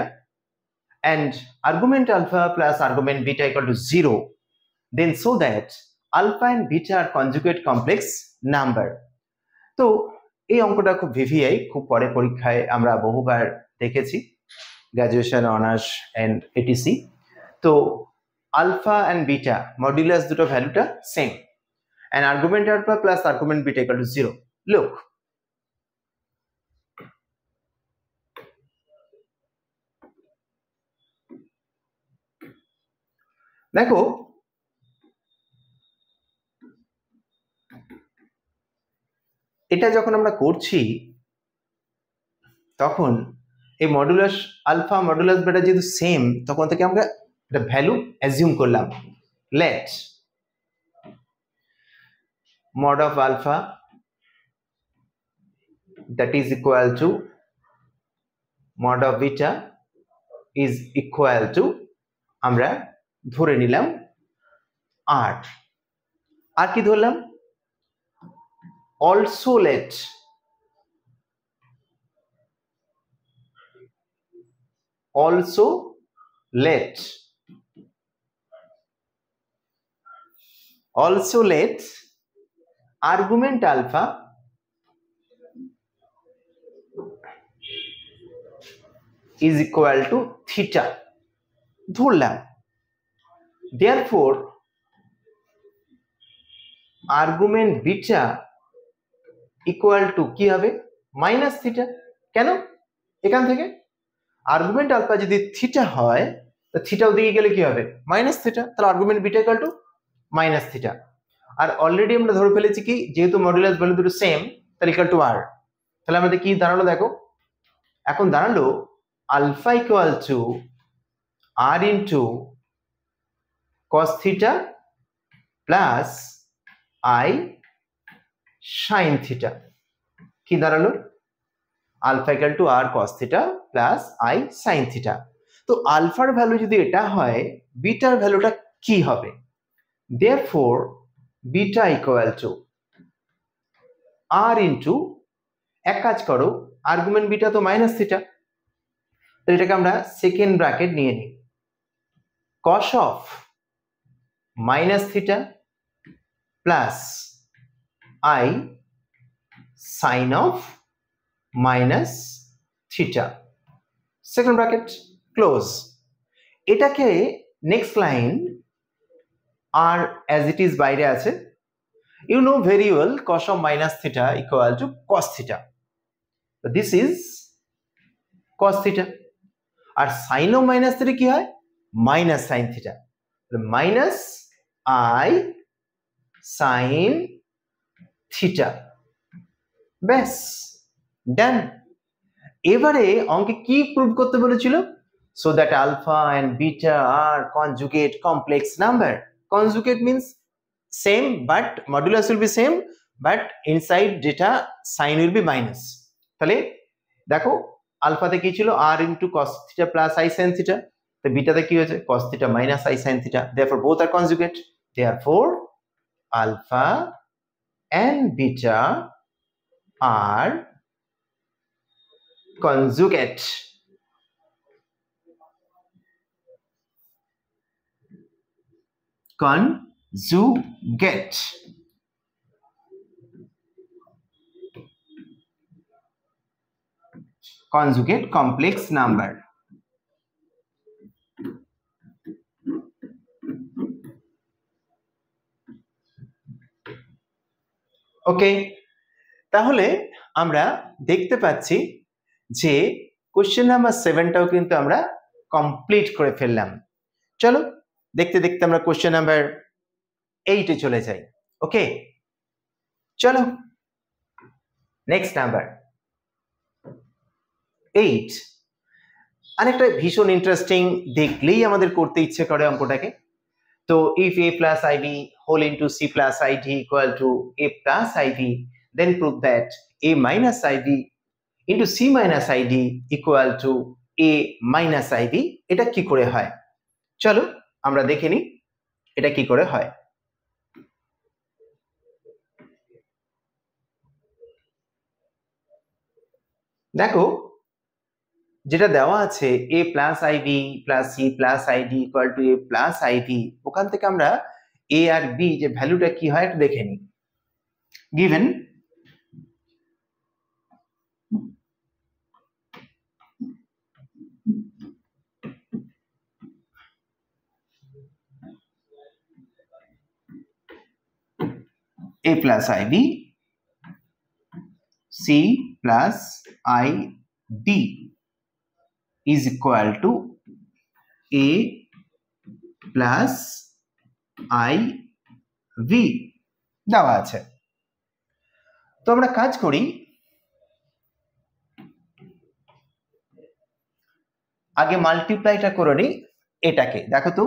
Speaker 1: and argument alpha plus argument beta equal to 0 then so that alpha and beta are conjugate complex number তো এই অঙ্কটা খুব VVI খুব পরে পরীক্ষায় আমরা বহুবার দেখেছি গ্র্যাজুয়েশন অনার্স এন্ড এটিসি তো আলফা এন্ড বিটা মডুলাস দুটো ভ্যালুটা same and argument alpha plus argument beta equal to 0 look দেখো এটা যখন আমরা করছি তখন এই মডুলাস আলফা মডুলাস বিটা যেহেতু সেম তখন থেকে আমরা একটা ভ্যালু অ্যাজিউম করলাম late mod of alpha that is equal to mod of beta is equal to আমরা ধরে নিলাম 8 আর কি ধরলাম also let argument alpha is equal to theta ধরলাম therefore argument beta equal to কি হবে মাইনাস থিটা কেন এখান থেকে argument alpha যদি থিটা হয় তো থিটা ওদিকে গেলে কি হবে মাইনাস থিটা তাহলে argument beta equal to minus theta আর অলরেডি আমরা ধরে ফেলেছি কি যেহেতু মডুলাস ভ্যালু দুটো সেম তাহলে ইকুয়াল টু r তাহলে আমাদের কি দাঁড়ালো দেখো এখন দাঁড়ালো alpha equal to r into cos theta plus I sin theta কি দাঁড়ালো alpha equal to r cos theta plus I sin theta তো আলফার ভ্যালু যদি এটা হয় বিটার ভ্যালুটা কি হবে therefore beta equal to r into এক কাজ করো আর্গুমেন্ট বিটা তো মাইনাস থিটা তো এটাকে আমরা সেকেন্ড ব্র্যাকেট নিয়ে নিই cos of minus theta plus I sin of minus theta second bracket close এটাকে next line r as it is বাইরে আছে you know very well cos of minus theta equal to cos theta so this is cos theta R sin of minus theta কি হয় minus sin theta minus I sin theta ব্যাস ডান এবারে অঙ্কে কি prove করতে বলেছিল so that alpha and beta are conjugate complex number conjugate means same but modulus will be same but inside data sign will be minus তাহলে দেখো আলফাতে কি ছিল r into cos theta plus I sin theta তো বিটাতে কি হয়েছে cos theta minus I sin theta therefore both are conjugate therefore alpha and beta are conjugate conjugate complex number ওকে তাহলে আমরা দেখতে পাচ্ছি যে কোশ্চেন নাম্বার 7টাও কিন্তু আমরা কমপ্লিট করে ফেললাম চলো দেখতে দেখতে আমরা কোশ্চেন নাম্বার 8 এ চলে যাই ওকে চলো নেক্সট নাম্বার 8 আরেকটা ভীষণ ইন্টারেস্টিং দেখলেই আমাদের করতে ইচ্ছে করে অঙ্কটাকে তো if a plus ib whole into c plus id equal to a plus ib then prove that a minus ib into c minus id equal to a minus ib এটা কি করে হয় চলো আমরা দেখে নিই এটা কি করে হয় দেখো যেটা দেওয়া আছে a plus ib plus c plus id equal to a plus ib ওখান থেকে আমরা a আর b যে ভ্যালুটা কি হয় একটু দেখে নিই given a plus ib c plus id is equal to a plus iv দেওয়া আছে তো আমরা কাজ করি আগে মাল্টিপ্লাইটা করে নিই এটাকে দেখো তো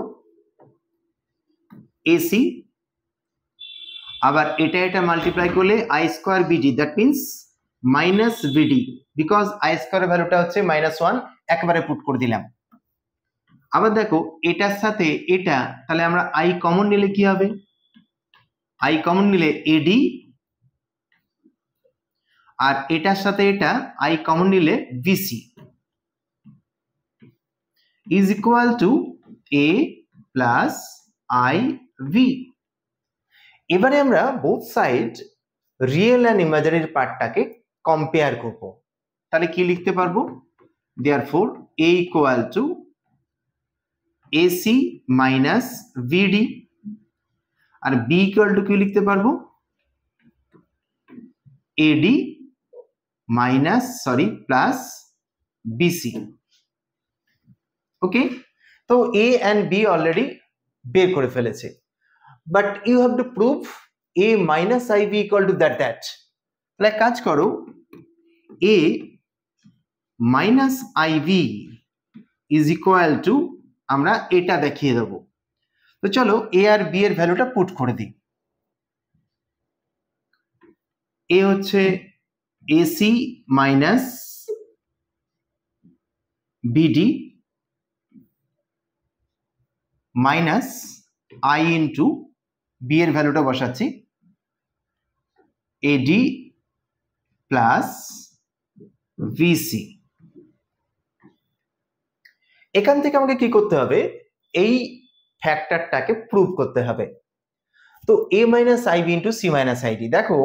Speaker 1: ac আবার এটা মাল্টিপ্লাই করলে i square bd that means minus bd because i স্কয়ারের ভ্যালুটা হচ্ছে -1 একবারে পুট করে দিলাম আবার দেখো এটার সাথে এটা তাহলে আমরা i কমন নিলে কি হবে i কমন নিলে ad আর এটার সাথে এটা i কমন নিলে bc is equal to a plus iv এবারে আমরা both side real and imaginary পার্টটাকে কম্পেয়ার করব তাহলে কি লিখতে পারবো therefore a equal to ac minus vd R b equal to কি লিখতে পারবো ad minus plus bc ওকে তো a and b অলরেডি বের করে ফেলেছে but you have to prove a minus iv equal to that তাহলে কাজ করো a minus iv is equal to আমরা এটা দেখিয়ে দেব। তো চলো এ আর বি এর ভ্যালুটা পুট করে দিই। এ হচ্ছে AC minus BD minus I into B এর ভ্যালুটা বসাচ্ছি এডি প্লাস ভিসি। এখান থেকে আমাকে কি করতে হবে, এই ফ্যাক্টরটাকে প্রুভ করতে হবে। তো a minus i b into c minus i d, দেখো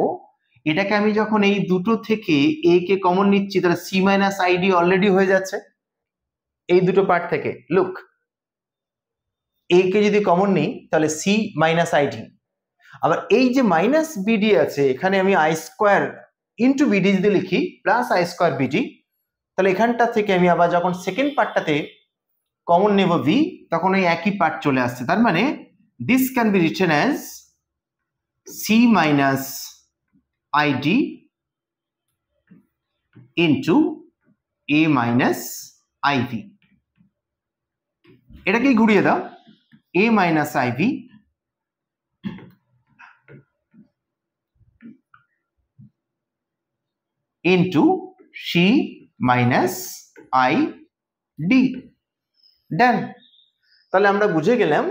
Speaker 1: এটাকে আমি যখন এই দুটো থেকে এ কে কমন নিচ্ছি তাহলে সি মাইনাস আইডি অলরেডি হয়ে যাচ্ছে এই দুটো পার্ট থেকে। লুক, এ কে যদি কমন নিই তাহলে সি মাইনাস আইডি, আবার এই যে মাইনাস বিডি আছে এখানে আমি আই স্কোয়ার ইন্টু বিডি যদি লিখি প্লাস আই স্কোয়ার বিডি, তাহলে এখানটা থেকে আমি আবার যখন সেকেন্ড পার্টটাতে কমন নেব ভি তখন ওই একই পার্ট চলে আসছে। তার মানে this can be written as c minus i d into A minus i b. এটাকেই ঘুরিয়ে দাও, a minus i b into c minus i d. Done. তাহলে আমরা বুঝে গেলাম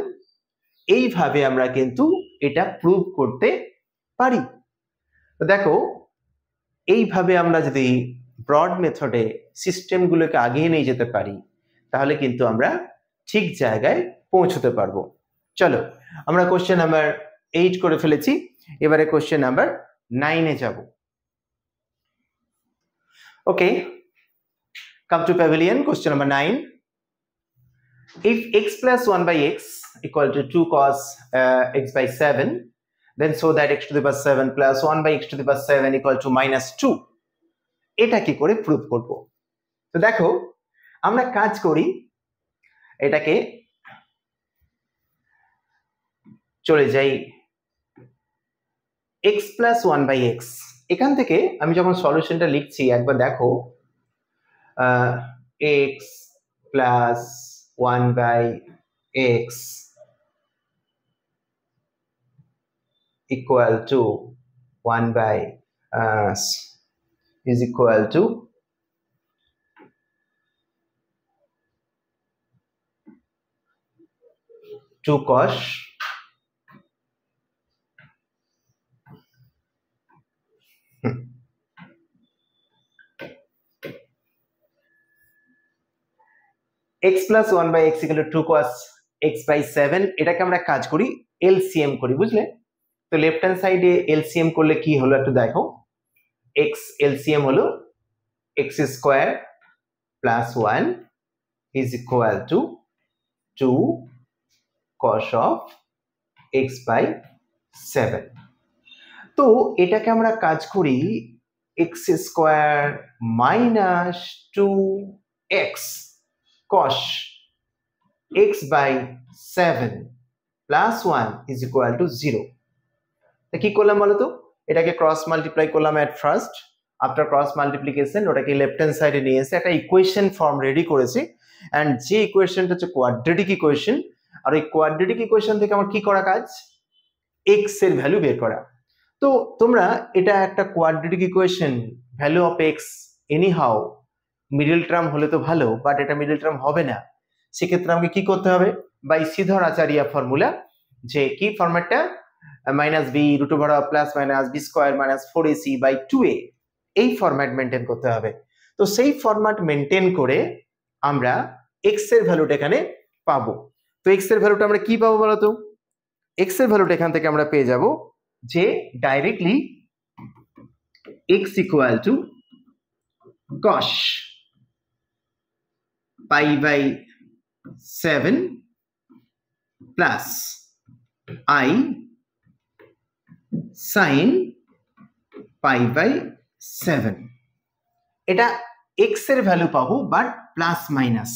Speaker 1: এইভাবে আমরা কিন্তু এটা প্রুভ করতে পারি। দেখো এইভাবে আমরা যদি ব্রড মেথডে সিস্টেমগুলোকে আগিয়ে নিয়ে যেতে পারি তাহলে কিন্তু আমরা ঠিক জায়গায় পৌঁছতে পারবো। চলো আমরা কোশ্চেন নাম্বার 8 করে ফেলেছি, এবারে কোশ্চেন নাম্বার 9 এ যাব। ওকে, come to pavilion. Question number 9. If x plus 1 by x equal to 2 cos x by 7, then show that x to the power 7 plus 1 by x to the power 7 equal to minus 2. এটা কি করে prove করব? তো দেখো আমরা কাজ করি, এটাকে চলে যাই x plus 1 by x। এখান থেকে আমি যখন সলিউশনটা লিখছি একবার দেখো, x plus 1 by x equal to 1 by is equal to two cos x plus 1 by x equal to 2 cos x by 7। এটাকে আমরা কাজ করি এলসিএম করি, বুঝলে? তো লেফট হ্যান্ড সাইডে এলসিএম করলে কি হলো একটু দেখো, x এলসিএম হলো x square plus 1 is equal to 2 cos of x by 7। তো এটাকে আমরা কাজ করি x square minus 2x cos x by 7 plus 1 is equal to 0। তো কি করলাম বলো তো, এটাকে ক্রস মাল্টিপ্লাই করলাম at first, after cross multiplication ওটাকে লেফট হ্যান্ড সাইডে নিয়ে এসে একটা ইকুয়েশন ফর্ম রেডি করেছি। অ্যান্ড যে ইকুয়েশনটা হচ্ছে কোয়াড্রেটিক ইকুয়েশন, আর ওই কোয়াড্রেটিক ইকুয়েশন থেকে আমার কি করা কাজ, x এর ভ্যালু বের করা। তো তোমরা এটা একটা quadratic equation, value of x any how middle term হলে তো ভালো, বাট এটা মিডল টার্ম হবে না, সেক্ষেত্রে আমাকে কি করতে হবে, বাই শ্রীধর আচারিয়া ফর্মুলা, যে কি ফরম্যাটটা, minus b root over plus minus B square minus 4ac by 2a, এই ফরম্যাট মেনটেন করতে হবে। তো সেই ফরম্যাট মেনটেন করে আমরা x এর ভ্যালুটা এখানে পাবো। তো x এর ভ্যালুটা আমরা কি পাবো বলো তো, x এর ভ্যালুটা এখান থেকে আমরা পেয়ে যাব যে directly x equal to cos pi by 7 plus I sin pi by 7। এটা x এর ভ্যালু পাবো but plus minus.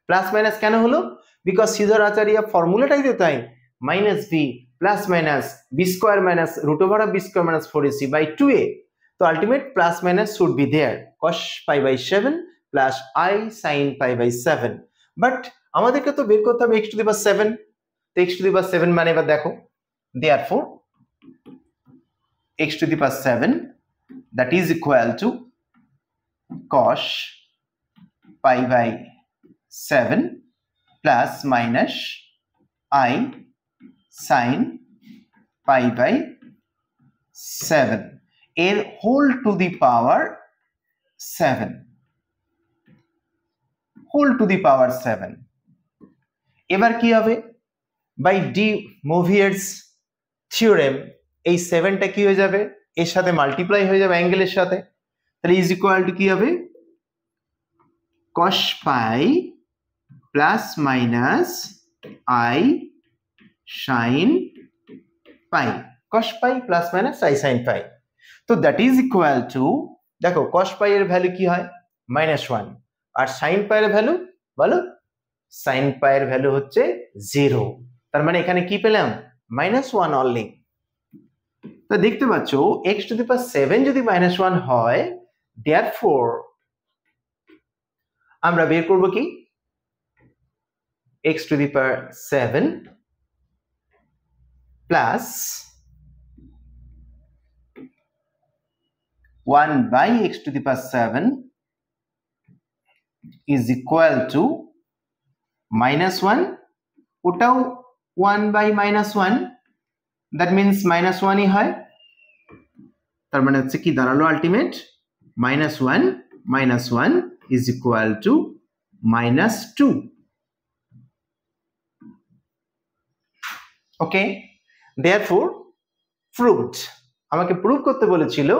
Speaker 1: Plus minus কেন হলো, বিকজ শ্রীধর আচার্য ফর্মুলাটাই তো তাই, minus B plus minus B square minus root over of B square minus 4ac by 2a। তো ultimate plus minus should be there, cos pi by 7 plus I sin pi by 7। But আমাদেরকে তো বের করতে হবে x to the power 7, তো x to the power 7 মানে এবার দেখো, therefore x to the power 7 that is equal to cos pi by 7 plus minus I sin pi by 7 এর whole to the power 7, whole to the power 7। এবার কি হবে, by de Moivre's theorem এই 7টা কি হয়ে যাবে, এর সাথে মাল্টিপ্লাই হয়ে যাবে অ্যাঙ্গেলের সাথে, তাহলে ইজ ইকুয়াল টু কি হবে, cos pi plus minus I sin pi, cos pi plus minus I sin pi। তো দ্যাট ইজ ইকুয়াল টু, দেখো cos pi এর ভ্যালু কি হয় -1, আর sin pi এর ভ্যালু বলো, sin pi এর ভ্যালু হচ্ছে 0, তার মানে এখানে কি পেলাম -1 অনলি। তো দেখতে পাচ্ছ x টু দি পাওয়ার 7 যদি -1 হয়, therefore আমরা বের করব কি, x to the power 7 plus 1 by x to the power 7 is equal to -1, ওটাও 1 by -1, that means -1 ই হয়, তার মানে হচ্ছে কি দাঁড়ালো ultimate -1 -1 is equal to -2। Okay, therefore proved, আমাকে প্রুভ করতে বলেছিল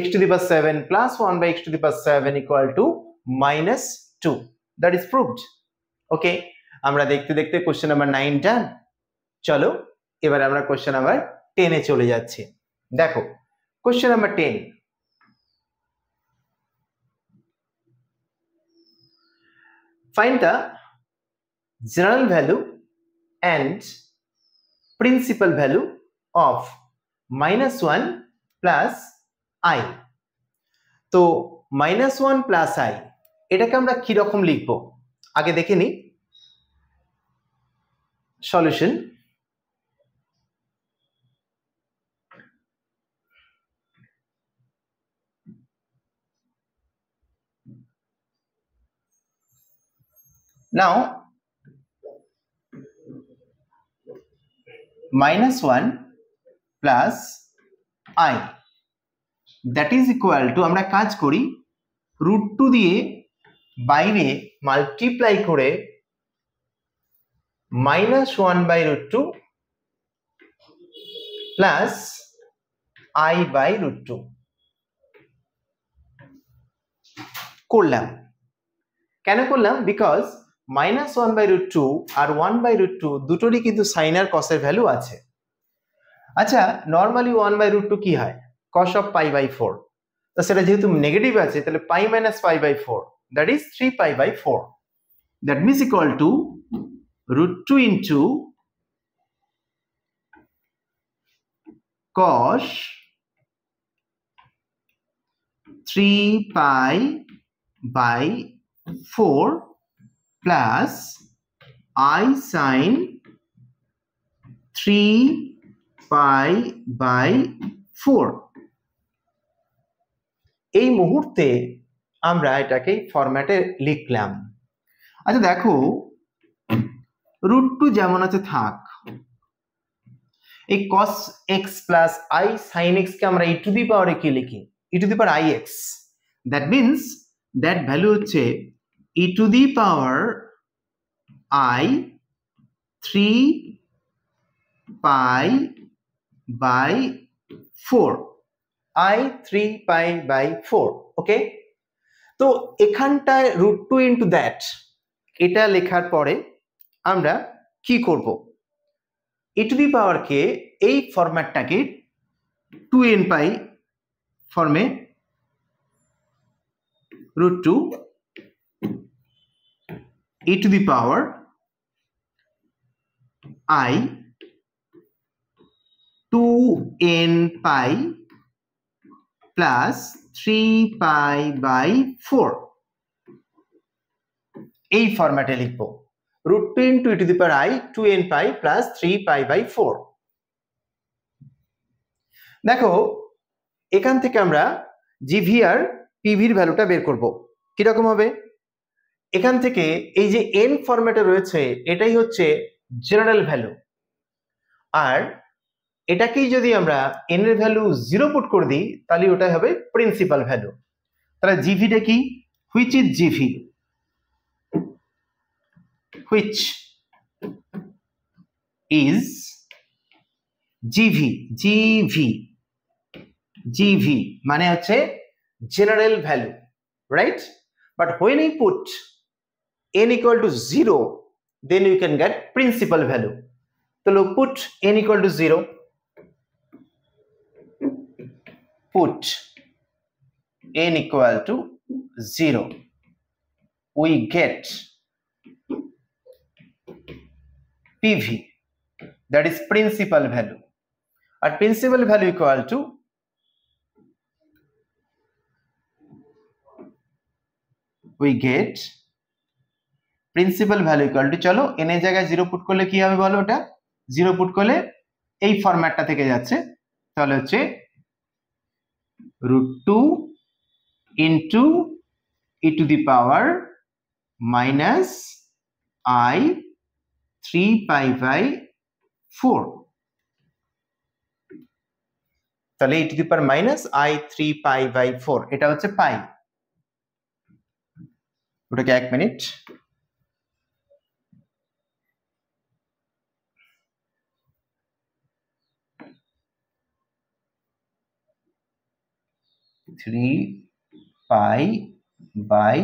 Speaker 1: x to the power 7 plus 1 by x to the power 7 equal to -2, that is proved। ওকে, আমরা দেখতে দেখতে কোশ্চেন নাম্বার 9 ডান। চলো এবারে আমরা কোশ্চেন নাম্বার 10 এ চলে যাচ্ছি। দেখো question number 10, find the general value and principal value of -1 plus I। তো -1 plus I এটাকে আমরা কি রকম লিখবো আগে দেখে নিই solution. Now -1 plus I that is equal to, আমরা কাজ করি √2 দিয়ে বাইরে মাল্টিপ্লাই করে -1 by √2 plus I by √2 করলাম। কেন করলাম, বিকজ -1 by √2 আর 1 by √2 দুটোরই কিন্তু সাইন আর কসের ভ্যালু আছে। আচ্ছা নর্মালি 1 by √2 কি হয়, cos of pi by 4, তো সেটা যেহেতু নেগেটিভ আছে তাহলে pi minus pi by 4, that is 3 pi by 4, that means equal to √2 into cos 3 pi by 4 plus I sin 3 pi by 4। এই মুহূর্তে আমরা এটাকে ফরম্যাটে লিখলাম। আচ্ছা দেখো √2 যেমন আছে থাক, এই cos x plus I sin x কে আমরা e টু দি পাওয়ারে কি লিখি, e to the power ix, that means that value হচ্ছে e to the power I 3 pi by 4, I 3 pi by 4। ওকে, তো এখানটায় √2 into that এটা লেখার পরে আমরা কি করব, e টু দি পাওয়ার কে এই ফরম্যাটটাকে 2n pi ফর্মে √2 e to the power I 2n pi plus 3 pi by 4 এই ফরম্যাটে লিখবো। √2 into e to the power I 2n pi plus 3 pi by 4। দেখো এখান থেকে আমরা জিভি আর পিভির ভ্যালুটা বের করব। কিরকম হবে? এখান থেকে এই যে n ফরম্যাটে রয়েছে এটাই হচ্ছে জেনারেল ভ্যালু, আর এটাকেই যদি আমরা n এর ভ্যালু 0 পুট করে দিই তাহলে ওটাই হবে প্রিন্সিপাল ভ্যালু। তাহলে জিভিটা কি? Which is GV? Which is GV? GV মানে হচ্ছে general value, right? But when you put n equal to 0 then you can get principal value. So put n equal to 0, put n equal to 0, we get PV, that is principal value, and principal value equal to we get principal value equal to, চলো n এর জায়গায় 0 put করলে কি হবে বলো? ওটা 0 put করলে এই ফরম্যাটটা থেকে যাচ্ছে, তাহলে হচ্ছে √2 into e to the power minus I 3 pi by 4, তাহলে e to the power minus I 3 pi by 4, এটা হচ্ছে পাই। ওটাকে 1 মিনিট, থ্রি পাই বাই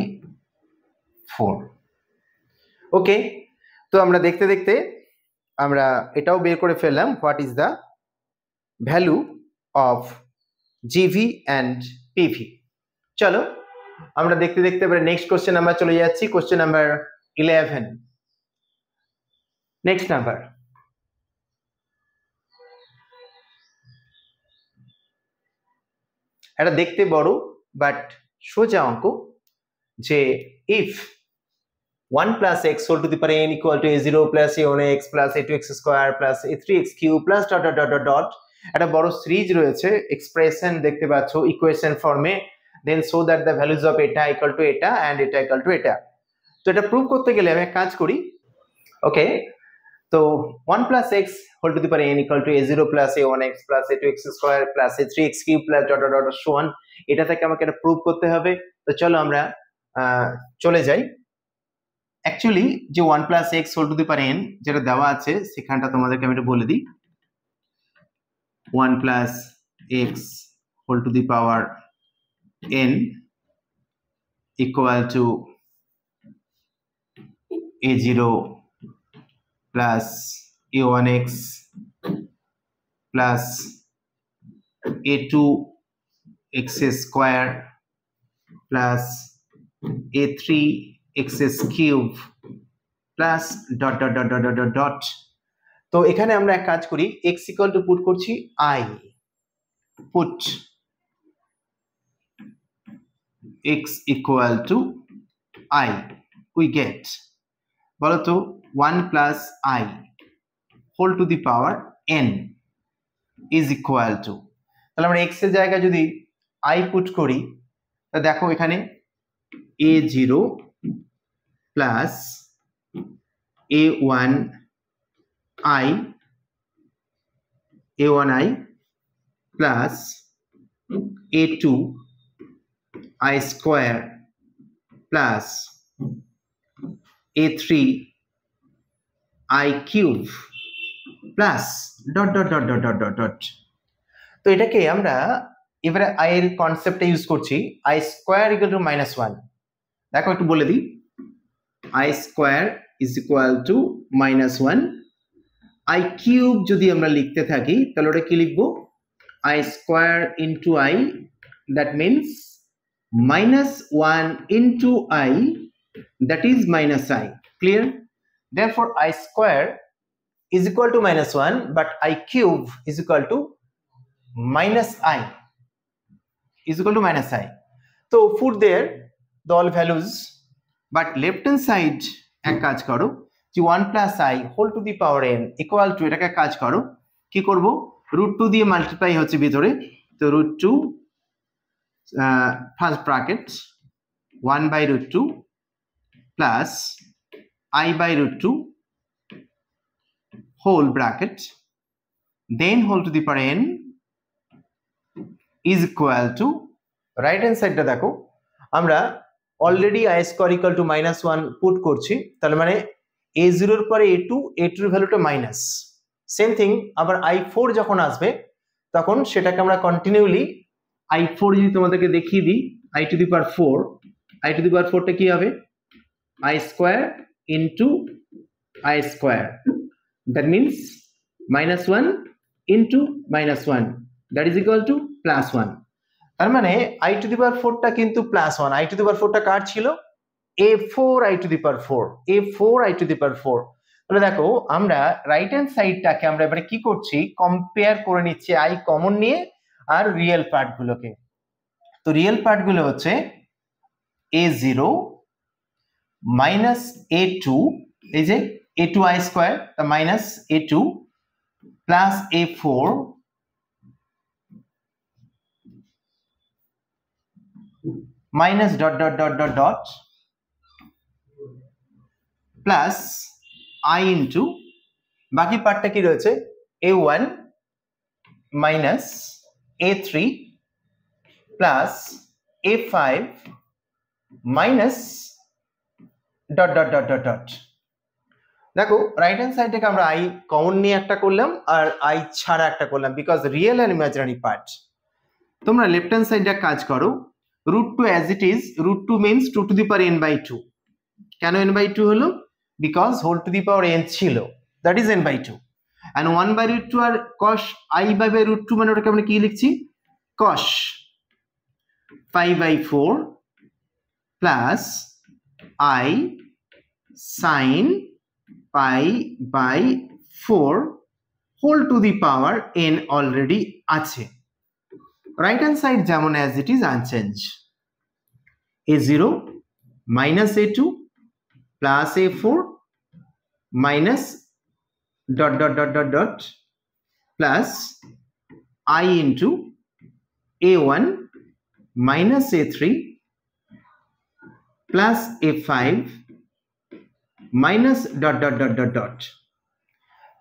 Speaker 1: 4। ওকে, তো আমরা দেখতে দেখতে আমরা এটাও বের করে ফেললাম, what is the value of GV and PV. চলো আমরা দেখতে দেখতে এবারে নেক্সট কোশ্চেন আমরা চলে যাচ্ছি, কোশ্চেন নাম্বার 11। নেক্সট নাম্বার, এটা দেখতে বড় বাট সোজা অঙ্ক, যে if 1 plus x whole to the power n equal to a0 plus a1x plus a2x square plus a3x cube plus dot dot dot dot dot, একটা বড় সিরিজ রয়েছে, expression দেখতে পাচ্ছ ইকুয়েশন ফর্মে, then so that the values of এটা equal to এটা and এটা equal to এটা। তো এটা প্রুভ করতে গেলে আমি এক কাজ করি। ওকে, তো 1 plus x whole to the power n equal to a0 plus a1x plus a2x square plus a3x cube plus dot dot dot so on, এটা থেকে আমাকে এটা প্রুভ করতে হবে। তো চলো আমরা চলে যাই। অ্যাকচুয়ালি যে 1 plus x whole to the power n যেটা দেওয়া আছে সেখানটা তোমাদেরকে আমি এটা বলে দিই। 1 plus x whole to the power n equal to a0 plus a1x plus a2x square plus a3x cube plus dot dot dot dot dot dot dot। তো এখানে আমরা এক কাজ করি, x equal to পুট করছি I, put x equal to I, we get, বলো তো 1 plus I whole to the power n is equal to, তাহলে আমরা x এর জায়গায় যদি I পুট করি তা দেখো এখানে a0 plus a1i plus a2i square plus a3i cube plus dot dot dot dot dot dot dot। তো এটাকে আমরা এবারে i এর কনসেপ্টে ইউজ করছি, i স্কয়ার ইকুয়াল টু -1। দেখো একটু বলে দিই, i square is equal to -1, i cube যদি আমরা লিখতে থাকি তাহলে ওটা কি লিখবো? i square into i, that means -1 into I, that is -i, clear? Therefore I square is equal to -1 but I cube is equal to -i, is equal to -i. So put there the all values, but left hand side এক কাজ করো, যে 1 plus I whole to the power N equal to, এটাকে কাজ করো, কি করব, √2 দিয়ে মাল্টিপ্লাই হচ্ছে ভিতরে, তো √2 first bracket 1/√2 plus i/√2 whole bracket then whole to the power n is equal to, right hand সাইডটা দেখো আমরা already i square equal to -1 put করছি, তাহলে মানে a0 এর পরে a2, a2 এর ভ্যালুটা মাইনাস, সেম থিং আবার i4 যখন আসবে তখন সেটাকে আমরা কন্টিনিউলি i4 যদি তোমাদেরকে দেখিয়ে দিই, i to the power 4, i to the power 4টা কি হবে, i square into i square, that means -1 into -1, that is equal to +1। তার মানে i টু দি পাওয়ার 4টা কিন্তু +1, i টু দি পাওয়ার 4টা কার ছিল, a4 i to the power 4, a4 i to the power 4। তাহলে দেখো আমরা রাইট হ্যান্ড সাইডটাকে আমরা এবারে কি করছি, কম্পেয়ার করে নিচ্ছি i কমন নিয়ে আর রিয়েল পার্ট গুলোকে। তো রিয়েল পার্ট গুলো হচ্ছে a0 a2, এই যে a2 i স্কয়ার তা -a2 plus a4 minus dot dot dot dot dot plus i into বাকি পার্টটা কি রয়েছে, a1 minus a3 plus a5 minus dot dot dot dot dot. দেখো রাইট হ্যান্ড সাইড থেকে আমরা i কমন নিয়ে একটা করলাম আর i ছাড়া একটা করলাম, because real and imaginary part. তোমরা লেফট হ্যান্ড সাইডে কাজ করো, √2 as it is, √2 means 2 to the power n/2, কেন n/2 হলো, because whole to the power n ছিল, দ্যাট ইজ n/2, and 1/√2 আর cos i/√2 মানে ওটাকে আমরা কি লিখছি, cos pi/4 plus i sin pi/4 whole to the power n already আছে। রাইট হ্যান্ড সাইড যেমন as it is unchange, a0 minus a2 plus a4 minus dot dot dot dot dot plus i into a1 minus a3 plus a5 minus dot dot dot dot dot.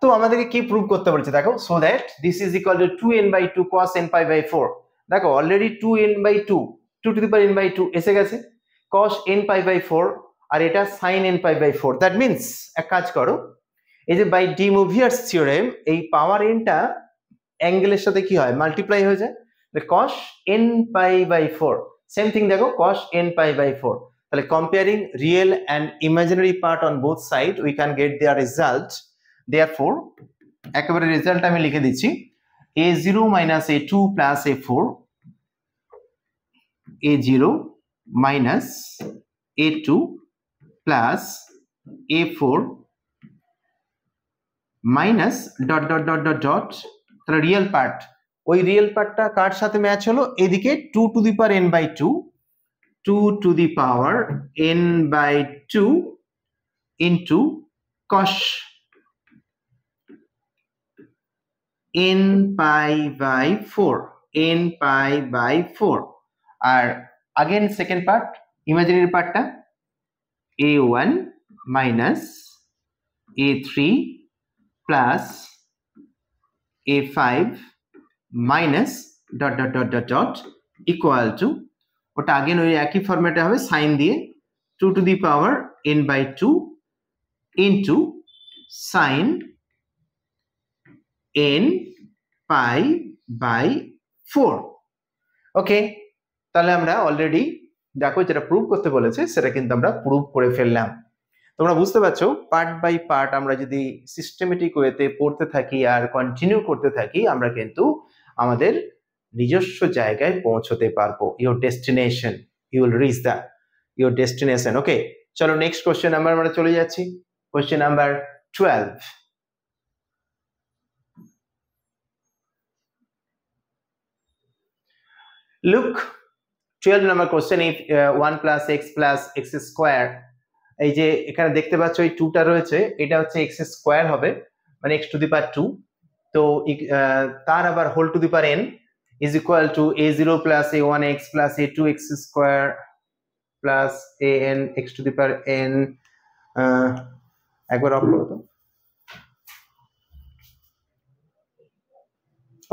Speaker 1: তো আমাদেরকে কি prove করতে বলেছে দেখো, so that this is equal two 2n/2 cos n pi/4। দেখো already 2n/2 2 to the power n/2 এসে গেছে, cos n pi/4 আর এটা sin n pi/4, that means এক কাজ করো, এই যে বাই ডি মুভিয়ার্স থিওরেম এই পাওয়ার nটা অ্যাঙ্গেলের সাথে কি হয়, মাল্টিপ্লাই হয়ে যায়, cos n pi/4, same thing দেখো cos n pi/4। তাহলে comparing real and imaginary part on both side we can get there result. Therefore একেবারে রেজাল্ট আমি লিখে দিচ্ছি, a0 minus a2 plus a4, a0 minus a2 plus a4 minus dot dot dot dot dot, তাহলে real part, ওই real পার্টটা কার সাথে match হলো, এদিকে 2 to the power n/2, 2 to the power n/2 into cos n pi/4, n pi/4, আর again second part imaginary পার্টটা a1 minus a3 plus a5 minus dot dot dot dot dot equal to, ওটা again ওই একই ফরম্যাটে হবে, sign দিয়ে 2 to the power n/2 into sign n pi/4। ওকে, তাহলে আমরা অলরেডি দেখো যেটা প্রুভ করতে বলেছে সেটা কিন্তু আমরা প্রুভ করে ফেললাম। তোমরা বুঝতে পারছো, পার্ট বাই পার্ট আমরা যদি সিস্টেমেটিক ওয়েতে পড়তে থাকি আর কন্টিনিউ করতে থাকি, আমরা কিন্তু আমাদের নিজস্ব জায়গায় পৌঁছতে পারবো। Your destination, you will reach the your destination. Okay, চলো নেক্সট কোশ্চেন নাম্বার আমরা চলে যাচ্ছি, question number 12। Look, 12 number question, if 1 plus x square এই যে এখানে দেখতে পাচ্ছ এই 2টা রয়েছে, এটা হচ্ছে x স্কয়ার হবে, মানে x টু দি পাওয়ার 2। তো তার আবার whole to the power n is equal to a0 plus a1x plus a2x square plus an x to the power n। একবার অফ করো তো।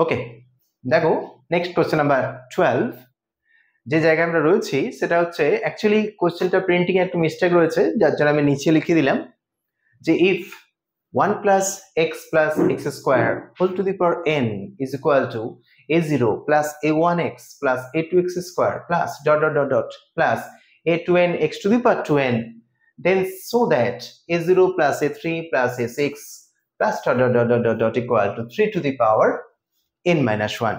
Speaker 1: ওকে, দেখো নেক্সট কোশ্চেন নাম্বার 12। যে জায়গায় আমরা রয়েছি সেটা হচ্ছে অ্যাকচুয়ালি কোশ্চেনটা প্রিন্টিং এ একটু মিস্টেক রয়েছে, যার জন্য আমি নিচে লিখে দিলাম যে if 1 plus x plus x square whole to the power n is equal to a0 plus a1x plus a2x square plus dot dot dot dot plus a2n x to the power 2n, then so that a0 plus a3 plus a6 plus dot dot dot dot dot dot equal to 3 to the power n minus 1.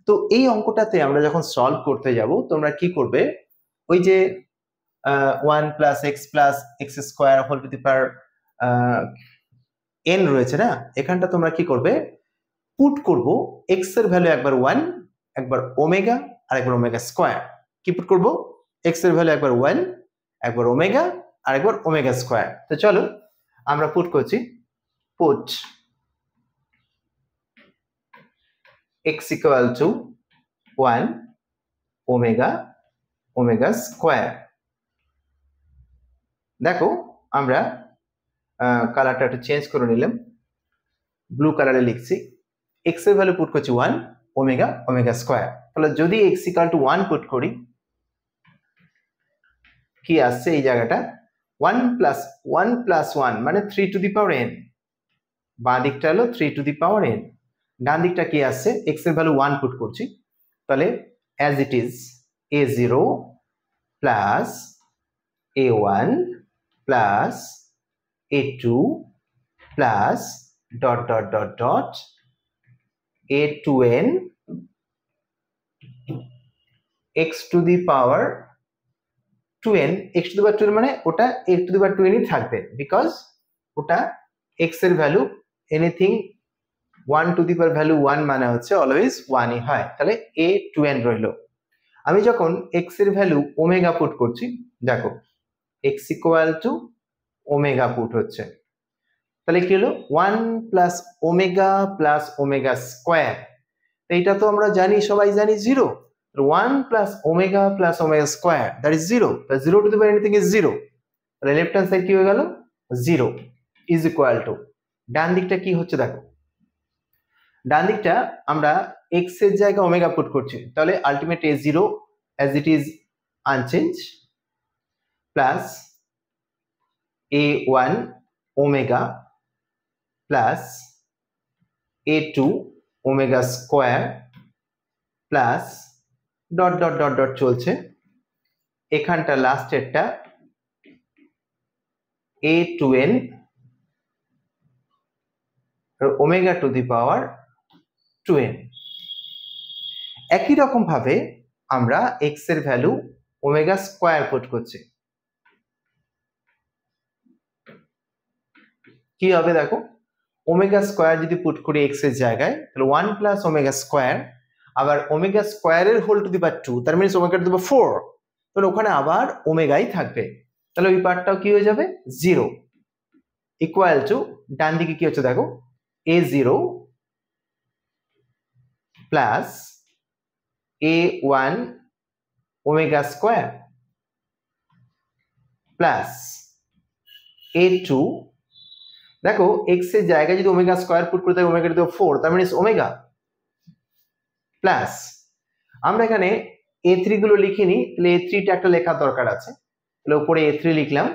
Speaker 1: তো এই অঙ্কটাতে আমরা যখন solve করতে যাব তোমরা কি করবে, ওই যে 1 plus x plus x square whole to the power n রয়েছে না, এখানটা তোমরা কি করবে, পুট করব x এর ভ্যালু একবার 1 একবার ওমেগা আর একবার ওমেগা স্কয়ার। কি পুট করব, x এর ভ্যালু একবার 1 একবার ওমেগা আর একবার ওমেগা স্কয়ার। তো চলো আমরা পুট করছি, put x equal to 1 omega omega square. দেখো আমরা কালারটা একটু চেঞ্জ করে নিলাম, ব্লু কালারে লিখছি, x এর ভ্যালু পুট করছি 1 ওমেগা ওমেগা স্কয়ার। তাহলে যদি x equal to 1 পুট করি কি আসছে এই জায়গাটা 1 plus 1 মানে 3 to the power n, বাঁ দিকটা হলো 3 to the power n, ডান দিকটা কি আসছে x এর ভ্যালু 1 পুট করছি, তাহলে as it is a0 plus a1 plus a2 plus dot dot dot dot a2n x to the power 2n, x to the power 2n মানে ওটা x to the power 2n ই থাকবে, because ওটা x এর value anything 1 to the power value 1 মানে হচ্ছে always 1 ই হয়, তাহলে a2n রইল। আমি যখন x এর ভ্যালু ওমেগা পুট করছি, দেখো x equal to omega put হচ্ছে, তাহলে কি হলো 1 প্লাস ওমেগা স্কয়ার। এইটা তো আমরা জানি, সবাই জানি 0, 1 plus omega square that is 0, 0 two the power anything is 0, তাহলে লেফট হ্যান্ড সাইড কি হয়ে গেল 0 ইজ ইকুয়াল টু, ডান দিকটা কি হচ্ছে দেখো, ডান দিকটা আমরা x এর জায়গায় ওমেগা পুট করছি, তাহলে ultimate a0 as it is unchanged plus a1 omega plus a2 omega square plus dot dot dot dot চলছে, এখানটা লাস্টেরটা a2n omega two the power 2n। একই রকম ভাবে আমরা x এর ভ্যালু ওমেগা স্কয়ার পুট করছি, কি হবে দেখো, ওমেগা স্কয়ার যদি পুট করি x এর জায়গায় তাহলে 1 প্লাস ওমেগা স্কয়ার, আবার ওমেগা স্কয়ারের হোল টু দি পাওয়ার 2, তার মানে ওমেগা টু দি পাওয়ার 4, তাহলে ওখানে আবার ওমেগাই থাকবে, তাহলে ওই পার্টটাও কি হয়ে যাবে 0 ইকুয়াল টু, ডান দিকে কি হচ্ছে দেখো a0 plus a1 omega square plus a2, দেখো x এর জায়গায় যদি ওমেগা স্কয়ার পুট করতে হয় ওমেগা টু দি পাওয়ার 4, তার মানে ওমেগা প্লাস, আমরা এখানে a3 গুলো লিখিনি, তাহলে a3 টা একটা লেখার দরকার আছে, তাহলে উপরে a3 লিখলাম,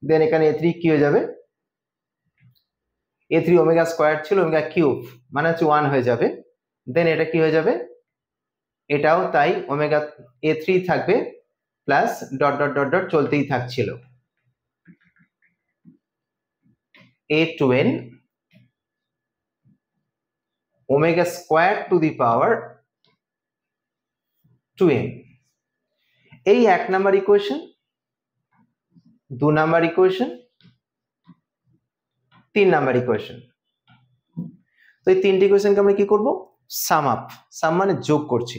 Speaker 1: দেন এখানে a3 কি হয়ে যাবে, a3 ওমেগা স্কয়ার ছিল ওমেগা কিউব মানে হচ্ছে 1 হয়ে যাবে, দেন এটা কি হয়ে যাবে, এটাও তাই ওমেগা a3 থাকবে plus dot dot dot dot চলতেই থাকছিল a2n omega square to the power 2n। এই 1 number equation, 2 number equation, 3 number equation. তো এই তিনটি ইকুয়েশনকে আমরা কি করব, সাম আপ, সাম মানে যোগ করছি,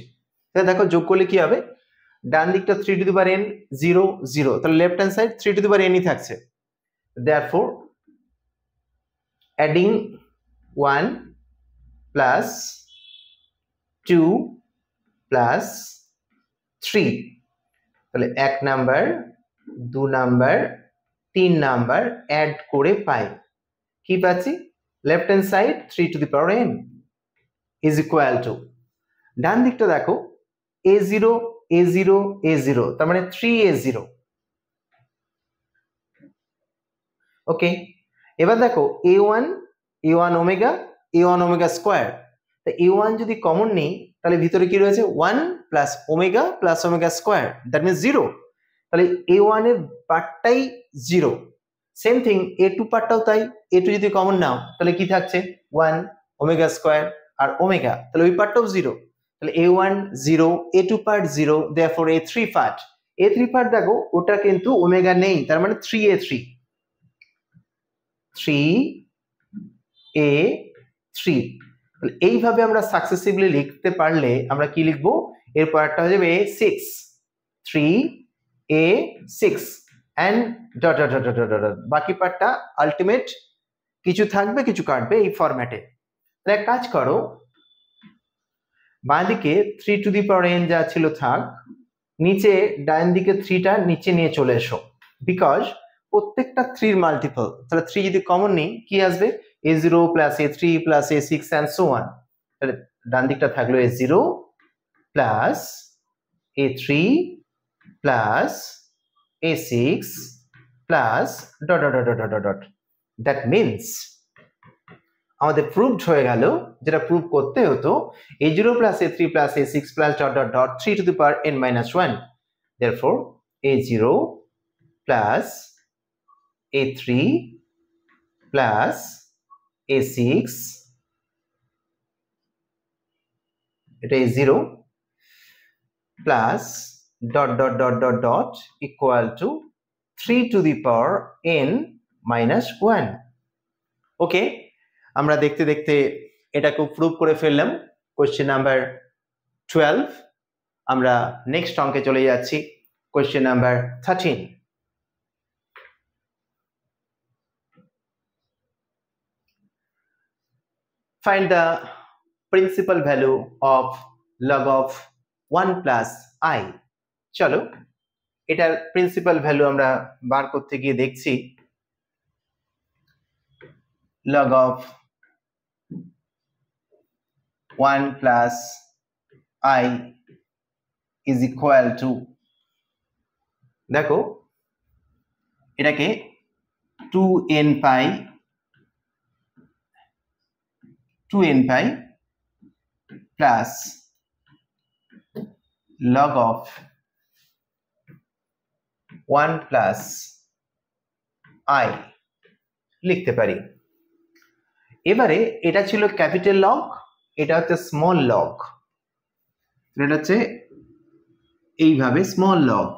Speaker 1: তাহলে দেখো যোগ করলে কি হবে, ডান দিকটা 3 টু দি পাওয়ার n 0 0, তাহলে left hand side 3 to the power n ই থাকছে। therefore adding 1 plus 2 plus 3, তাহলে 1 নাম্বার 2 নাম্বার 3 নাম্বার অ্যাড করে পাই কি পাচ্ছি, left hand side 3 to the power n is equal to, ডান দিকটা দেখো a0 a0 a0, তার মানে 3a0। ওকে, এবার দেখো a1 ওমেগা স্কয়ার, তা a1 যদি কমন নেই তাহলে ভিতরে কি রয়েছে 1 plus omega square, that means 0, তাহলে a1 এর পার্টটাই 0। সেম থিং a2 পার্টটাও তাই, a2 যদি কমন নাও তাহলে কি থাকছে 1 ওমেগা স্কয়ার আর ওমেগা, তাহলে ওই পার্টটাও 0, তাহলে a1 0 a2 part 0, therefore a3 part দেখো ওটা কিন্তু ওমেগা নেই, তার মানে 3a3 তাহলে এইভাবে আমরা সাকসেসিভলি লিখতে পারলে আমরা কি লিখবো, এর পরেরটা হয়ে যাবে a6 3a6 and dot dot dot dot dot, বাকি পার্টটা আলটিমেট কিছু থাকবে কিছু কাটবে এই ফরম্যাটে। তাহলে এক কাজ করো, বাঁ দিকে 3 টু দি পাওয়ার n যা ছিল থাক, নিচে ডান দিকে 3টা নিচে নিয়ে চলে এসো, বিকজ প্রত্যেকটা 3 এর মাল্টিপল, তাহলে 3 যদি কমন নেই কি আসবে a0 plus a3 plus a6 and so on, তাহলে ডান দিকটা থাকলো a0 plus a3 plus a6 plus dot dot dot dot dot, that means আমাদের প্রুভড হয়ে গেল যেটা প্রুভ করতে হতো a0 plus a3 plus a6 plus dot dot dot 3 to the power n minus 1, therefore a0 plus a3 plus a6, এটা a0 plus dot dot dot dot dot equal to 3 to the power n minus 1। ওকে, আমরা দেখতে দেখতে এটাকে prove করে ফেললাম। Question number 12, আমরা next অঙ্কে চলে যাচ্ছি, question number 13। Find the principal value of log of 1 plus I। চলো এটার প্রিন্সিপাল ভ্যালু আমরা বার করতে গিয়ে দেখছি log of 1 plus I is equal to, দেখো এটাকে 2n pi plus log of 1 plus I লিখতে পারি। এবারে এটা ছিল ক্যাপিটাল লগ, এটা হচ্ছে স্মল লগ, এটা হচ্ছে এইভাবে স্মল লগ।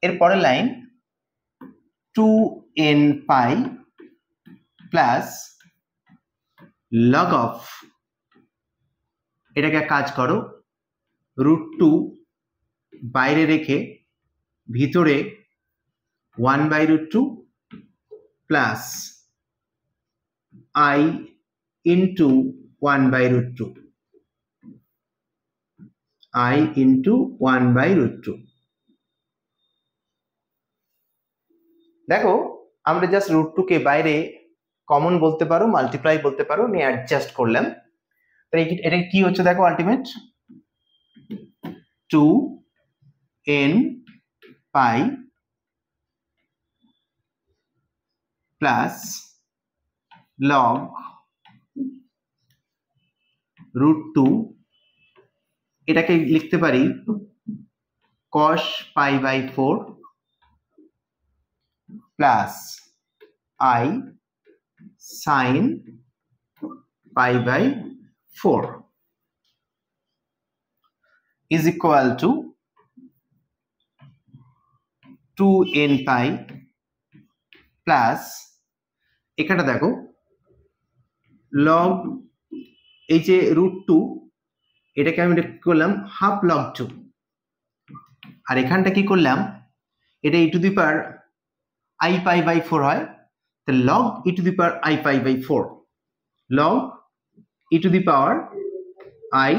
Speaker 1: এর পরের line 2n pi plus log of, এটাকে কাজ করো √2 বাইরে রেখে ভিতরে 1/√2 plus I into 1/√2, I into 1/√2। দেখো আমরা জাস্ট √2 কে বাইরে কমন বলতে পারো, মাল্টিপ্লাই বলতে পারো, নিয়ে অ্যাডজাস্ট করলাম। তাই এটা কি হচ্ছে দেখো, ultimate 2n pi plus log √2, এটাকে লিখতে পারি cos pi/4 plus I sin pi/4 is equal to 2n pi plus, এখানে দেখো log এই যে √2, এটাকে আমি করলাম হাফ log 2, আর এখানটা কি করলাম, এটা e to the power i pi by 4 হয়, তাহলে log e to the power i pi by 4, log e to the power i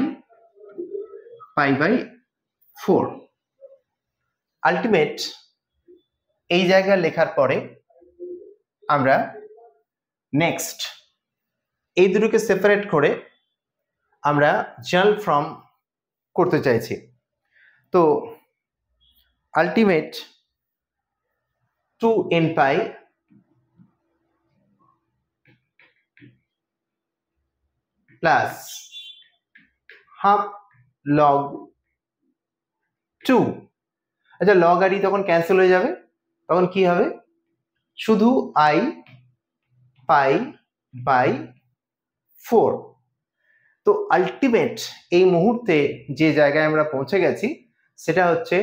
Speaker 1: pi by 4। Ultimate এই জায়গায় লেখার পরে আমরা নেক্সট এই দুটোকে সেপারেট করে আমরা জেনারেল ফর্ম করতে চাইছি। তো আলটিমেট 2n পাই প্লাস হাফ লগ 2, আচ্ছা লগ আর ই তখন ক্যান্সেল হয়ে যাবে, তখন কি হবে, শুধু i পাই বাই 4। তো আলটিমেট এই মুহূর্তে যে জায়গায় আমরা পৌঁছে গেছি সেটা হচ্ছে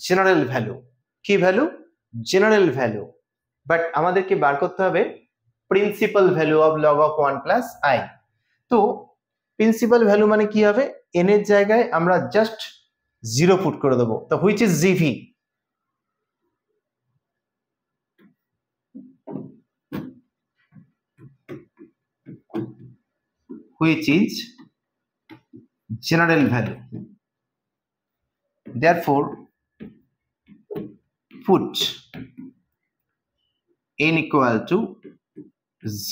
Speaker 1: জেনারেল ভ্যালু। কি ভ্যালু? General value. বাট আমাদেরকে বার করতে হবে principal value of log of 1 plus i। তো প্রিন্সিপাল ভ্যালু মানে কি হবে, n এর জায়গায় আমরা জাস্ট 0 পুট করে দেবো। তো which is gv, which is general value. Therefore, put n equal to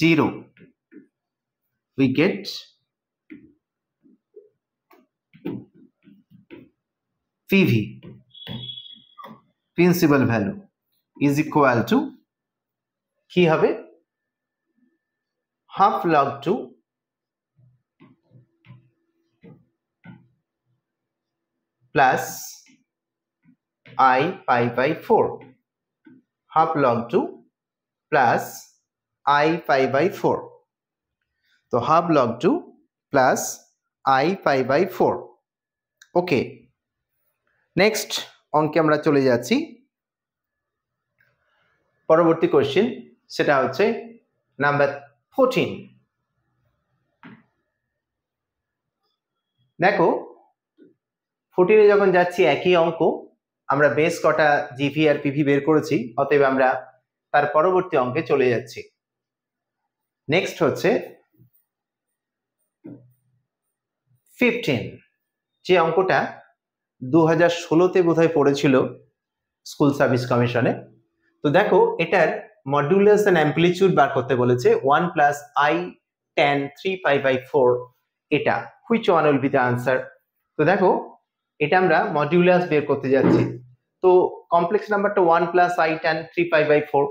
Speaker 1: 0. We get PV, principal value, is equal to কি হবে, half log 2 plus i pi by 4, half log 2 plus i pi by 4, তো half log 2 plus i pi by 4। Okay, next অঙ্কে আমরা চলে যাচ্ছি। পরবর্তী question সেটা হচ্ছে নাম্বার 14। দেখো 14 যখন যাচ্ছি একই অঙ্ক, আমরা বেশ কটা জিভি আর পিভি বের করেছি, অতএব আমরা তার পরবর্তী অঙ্কে চলে যাচ্ছি। নেক্সট হচ্ছে 15, যে অঙ্কটা 2016-তে বোধহয় পড়েছিল স্কুল সার্ভিস কমিশনে। তো দেখো এটার মডুলাস এন্ড অ্যাম্পলিটিউড বার করতে বলেছে 1 plus i tan 3 pi by 4, এটা which one will be the answer. তো দেখো এটা আমরা মডুলাস বের করতে যাচ্ছি। তো কমপ্লেক্স নাম্বারটা 1 plus i tan 3 pi by 4,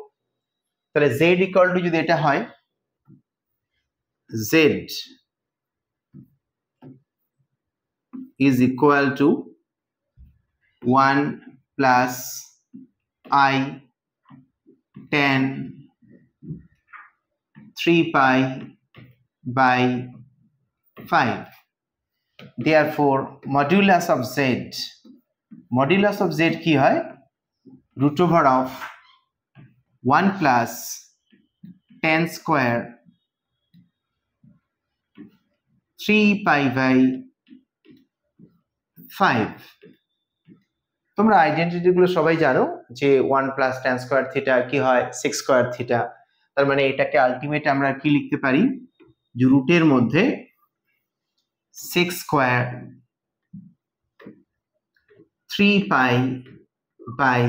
Speaker 1: তাহলে z ইকুয়াল টু যদি এটা হয়, z is equal to 1 plus i tan 3 pi by 5. Therefore, modulus of z কি হয়, root over of 1 plus tan square 3 pi by 5। তোমরা আইডেন্টিটি গুলো সবাই জানো যে 1 প্লাস tan স্কয়ার থিটা কি হয় 6 স্কয়ার থিটা। তার মানে এটাকে আলটিমেট আমরা কি লিখতে পারি, যে রুটের মধ্যে 6 স্কয়ার 3 পাই বাই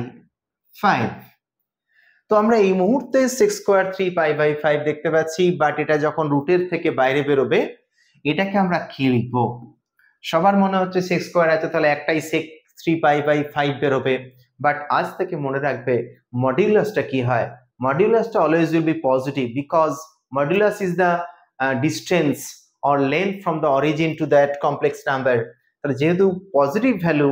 Speaker 1: 5। তো আমরা এই মুহূর্তে 6 স্কয়ার 3 পাই বাই 5 দেখতে পাচ্ছি, বাট এটা যখন রুটের থেকে বাইরে বেরোবে এটাকে আমরা কি লিখবো, সবার মনে হচ্ছে 6 স্কয়ার আছে তাহলে একটাই 3 পাই বাই 5 বেরোবে, বাট আজ থেকে মনে রাখবে মডুলাসটা কি হয়, মডুলাসটা always will be positive, because modulus is the distance or length from the origin to that complex number. তাহলে যেহেতু পজিটিভ ভ্যালু,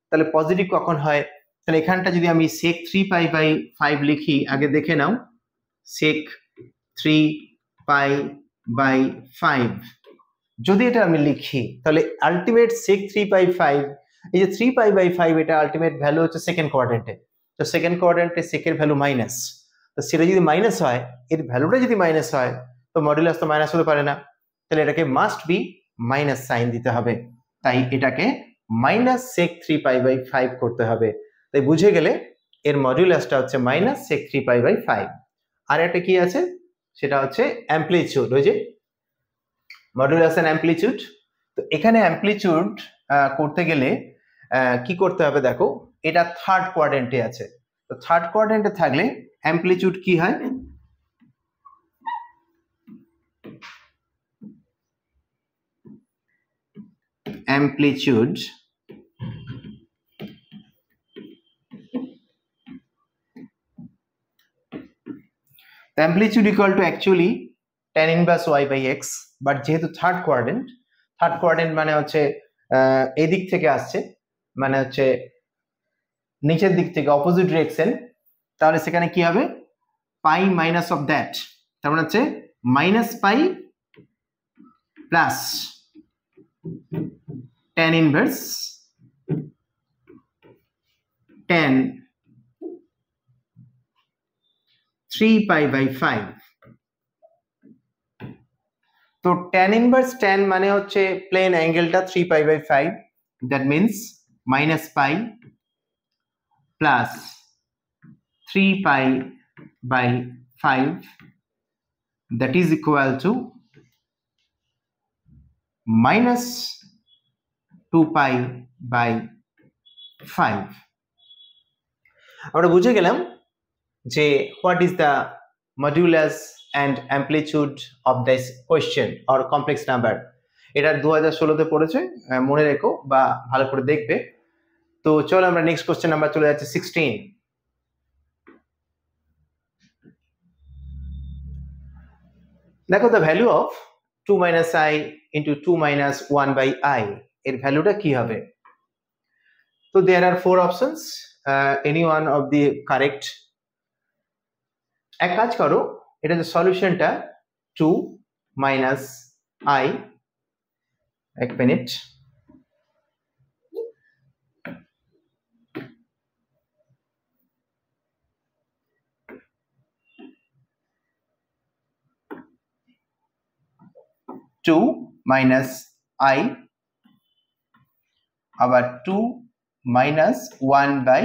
Speaker 1: তাহলে পজিটিভ কখন হয়, তাহলে এখানটা যদি আমি sec 3 পাই বাই 5 লিখি, আগে দেখে নাও sec 3 পাই বাই 5 যদি এটা আমি লিখি, তাহলে আলটিমেট sec 3 পাই 5, এই যে 3 পাই বাই 5 এটা আলটিমেট ভ্যালু হচ্ছে সেকেন্ড কোয়াড্রেন্টে। তো সেকেন্ড কোয়াড্রেন্টে sec এর ভ্যালু মাইনাস, তো সেটা যদি মাইনাস হয়, এর ভ্যালুটা যদি মাইনাস হয়, তো মডুলাস তো মাইনাস হতে পারে না, তাহলে এটাকে মাস্ট বি মাইনাস সাইন দিতে হবে, তাই এটাকে মাইনাস সেক 3π/5 করতে হবে। তাই বুঝে গেলে এর মডুলাসটা হচ্ছে মাইনাস সেক 3π/5। আর একটা কি আছে, সেটা হচ্ছে অ্যামপ্লিটিউড, ওই যে মডুলাস এন্ড অ্যামপ্লিটিউড। তো এখানে অ্যামপ্লিটিউড করতে গেলে কি করতে হবে, দেখো এটা থার্ড কোয়াড্রেন্টে আছে। তো থার্ড কোয়াড্রেন্টে থাকলে অ্যামপ্লিটিউড কি হয়, amplitude equal to actually tan inverse y by x, but যেহেতু থার্ড কোয়াড্রেন্ট মানে হচ্ছে এদিক থেকে আসছে, মানে হচ্ছে নিচের দিক থেকে অপোজিট ডিরেকশন, তাহলে সেখানে কি হবে পাই মাইনাস অফ দ্যাট, তার মানে হচ্ছে minus pi plus tan inverse tan 3π/5। তো tan inverse tan মানে হচ্ছে প্লেন অ্যাঙ্গেলটা 3π/5, that means minus pi plus 3π/5, that is equal to minus 2π/5। আমরা বুঝে গেলাম যে what is the modulus and amplitude of this question or complex number। এটা 2016-তে পড়েছে, মনে রেখো বা ভালো করে দেখবে। তো চলো আমরা নেক্সট কোশ্চেন নাম্বার চলে যাচ্ছে 16। দেখো the value of 2 minus I into 2 minus 1/I এর ভ্যালুটা কি হবে। তো there are 4 options, any one of the correct। এক কাজ করো, এটা যে সলিউশনটা 2 minus I, এক মিনিট, টু মাইনাস I আবার 2 minus 1/I।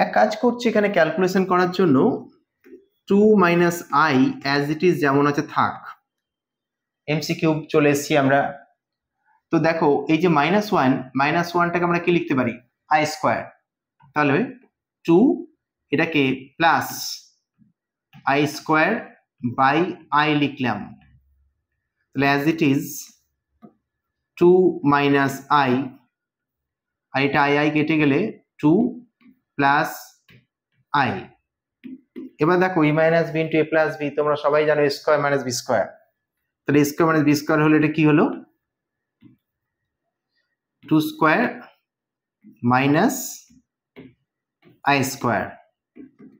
Speaker 1: এক কাজ করছি, এখানে ক্যালকুলেশন করার জন্য 2 minus I as it is যেমন আছে থাক, এমসিকিউ চলে এসেছি আমরা। তো দেখো এই যে -1টাকে আমরা কি লিখতে পারি I স্কয়ার, তাহলে 2 এটাকে plus I square by I লিখলাম, তাহলে as it is 2 minus I, আর এটা I কেটে গেলে 2 প্লাস I। এবার দেখো e মাইনাস বি ইন্টু এ প্লাস বি, তোমরা সবাই জানো এ স্কয়ার মাইনাস বি স্কয়ার, তাহলে এ স্কয়ার মাইনাস বি স্কয়ার হলে এটা কি হলো 2 স্কয়ার মাইনাস I স্কয়ার।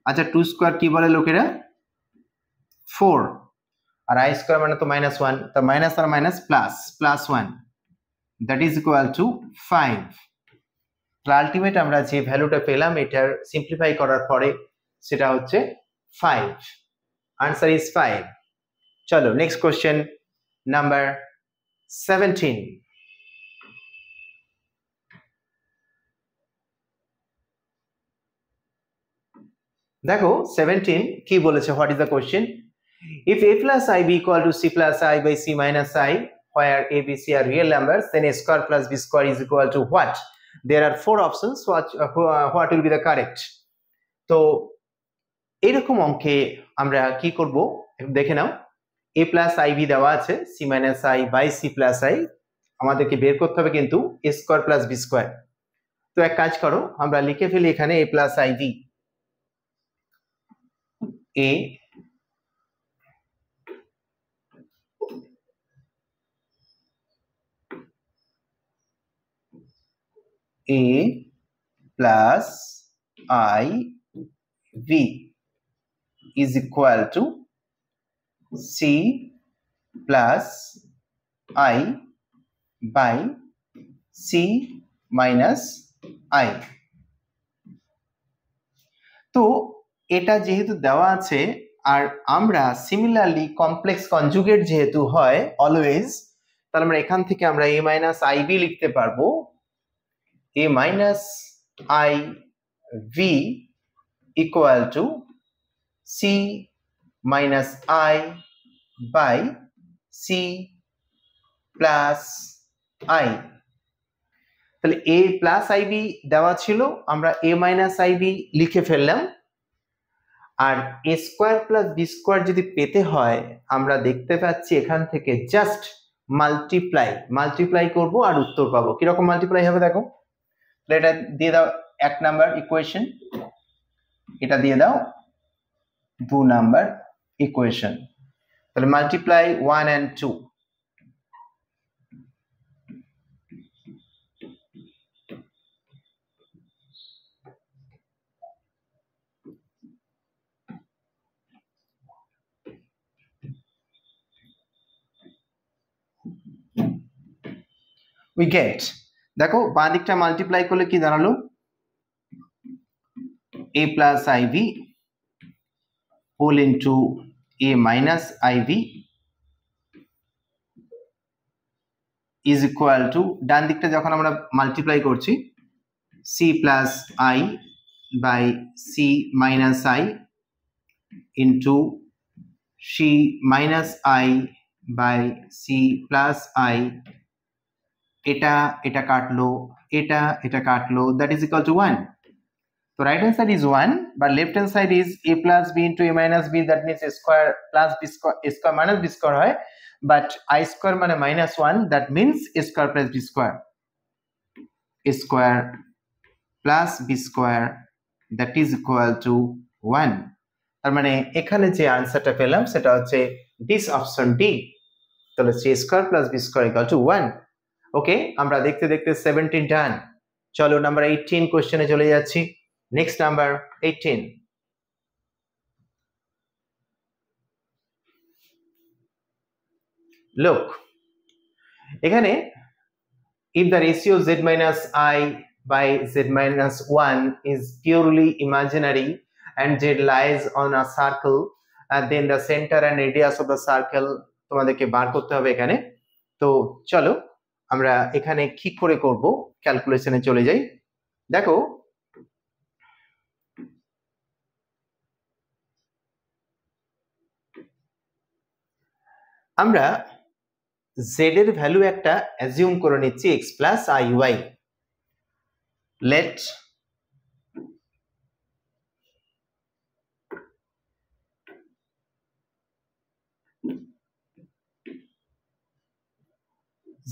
Speaker 1: আচ্ছা 2 স্কয়ার কি বলে লোকেরা 4, আর I স্কয়ার মানে তো -1, তা মাইনাস আর minus plus, plus 1, that is equal to 5। Ultimate আমরা যে ভ্যালুটা পেলাম এটার সিম্পলিফাই করার পরে সেটা হচ্ছে 5। Answer is 5। চলো নেক্সট কোশ্চেন নাম্বার 17। দেখো 17 কি বলেছে, what is the question. If a plus I be equal to C plus I by C minus I, where A, B, C are real numbers, then A square plus B square is equal to what? There are 4 options, what will be the correct? তো এরকম অঙ্কে আমরা কি করব দেখে নাও। A plus IB দেওয়া আছে, C minus I by C plus I, আমাদেরকে বের করতে হবে কিন্তু A square plus B square। তো এক কাজ করো, আমরা লিখে ফেলি এখানে A plus IB, A plus IB is equal to C plus I by C minus I। তো এটা যেহেতু দেওয়া আছে, আর আমরা সিমিলারলি কমপ্লেক্স কনজুগেট যেহেতু হয় অলওয়েজ, তাহলে আমরা এখান থেকে আমরা a মাইনাস iv লিখতে পারবো a minus iv equal to c minus i by c plus i। তাহলে a প্লাস iv দেওয়া ছিল, আমরা a মাইনাস iv লিখে ফেললাম। আর a square plus B square যদি পেতে হয় আমরা দেখতে পাচ্ছি এখান থেকে জাস্ট মাল্টিপ্লাই করব আর উত্তর পাবো। কিরকম মাল্টিপ্লাই হবে দেখো, এটা দিয়ে দাও 1 নাম্বার ইকুয়েশন, এটা দিয়ে দাও 2 নাম্বার ইকুয়েশন। তাহলে মাল্টিপ্লাই 1 and 2, we get, দেখো বাঁ দিকটা মাল্টিপ্লাই করলে কি দাঁড়ালো, a plus iv whole into a minus iv is equal to, ডান দিকটা যখন আমরা মাল্টিপ্লাই করছি c plus i by c minus i into c minus i by c plus i, এটা কাটলো, এটা কাটলো, that is equal to 1. So right hand side is 1, but left hand side is a plus b into a minus b, that means a square plus b square, a square minus b square হয়, but I square মানে minus 1, that means a square plus b square, a square plus b square, that is equal to 1. তার মানে এখানে যে আনসারটা পেলাম সেটা হচ্ছে this option D, তাহলে c square plus b square equal to 1. ওকে, আমরা দেখতে দেখতে 17 ডান। চলো নাম্বার 18 কোশ্চেনে চলে যাচ্ছি। নেক্সট নাম্বার 18, look, এখানে if the ratio z minus I by z minus 1 is purely imaginary and z lies on a circle, and then the center and radius of the circle তোমাদেরকে বার করতে হবে এখানে। তো চলো আমরা এখানে কি করে করব, ক্যালকুলেশনে চলে যাই। দেখো আমরা z এর ভ্যালু একটা অ্যাজিউম করে নিচ্ছি x plus iy, let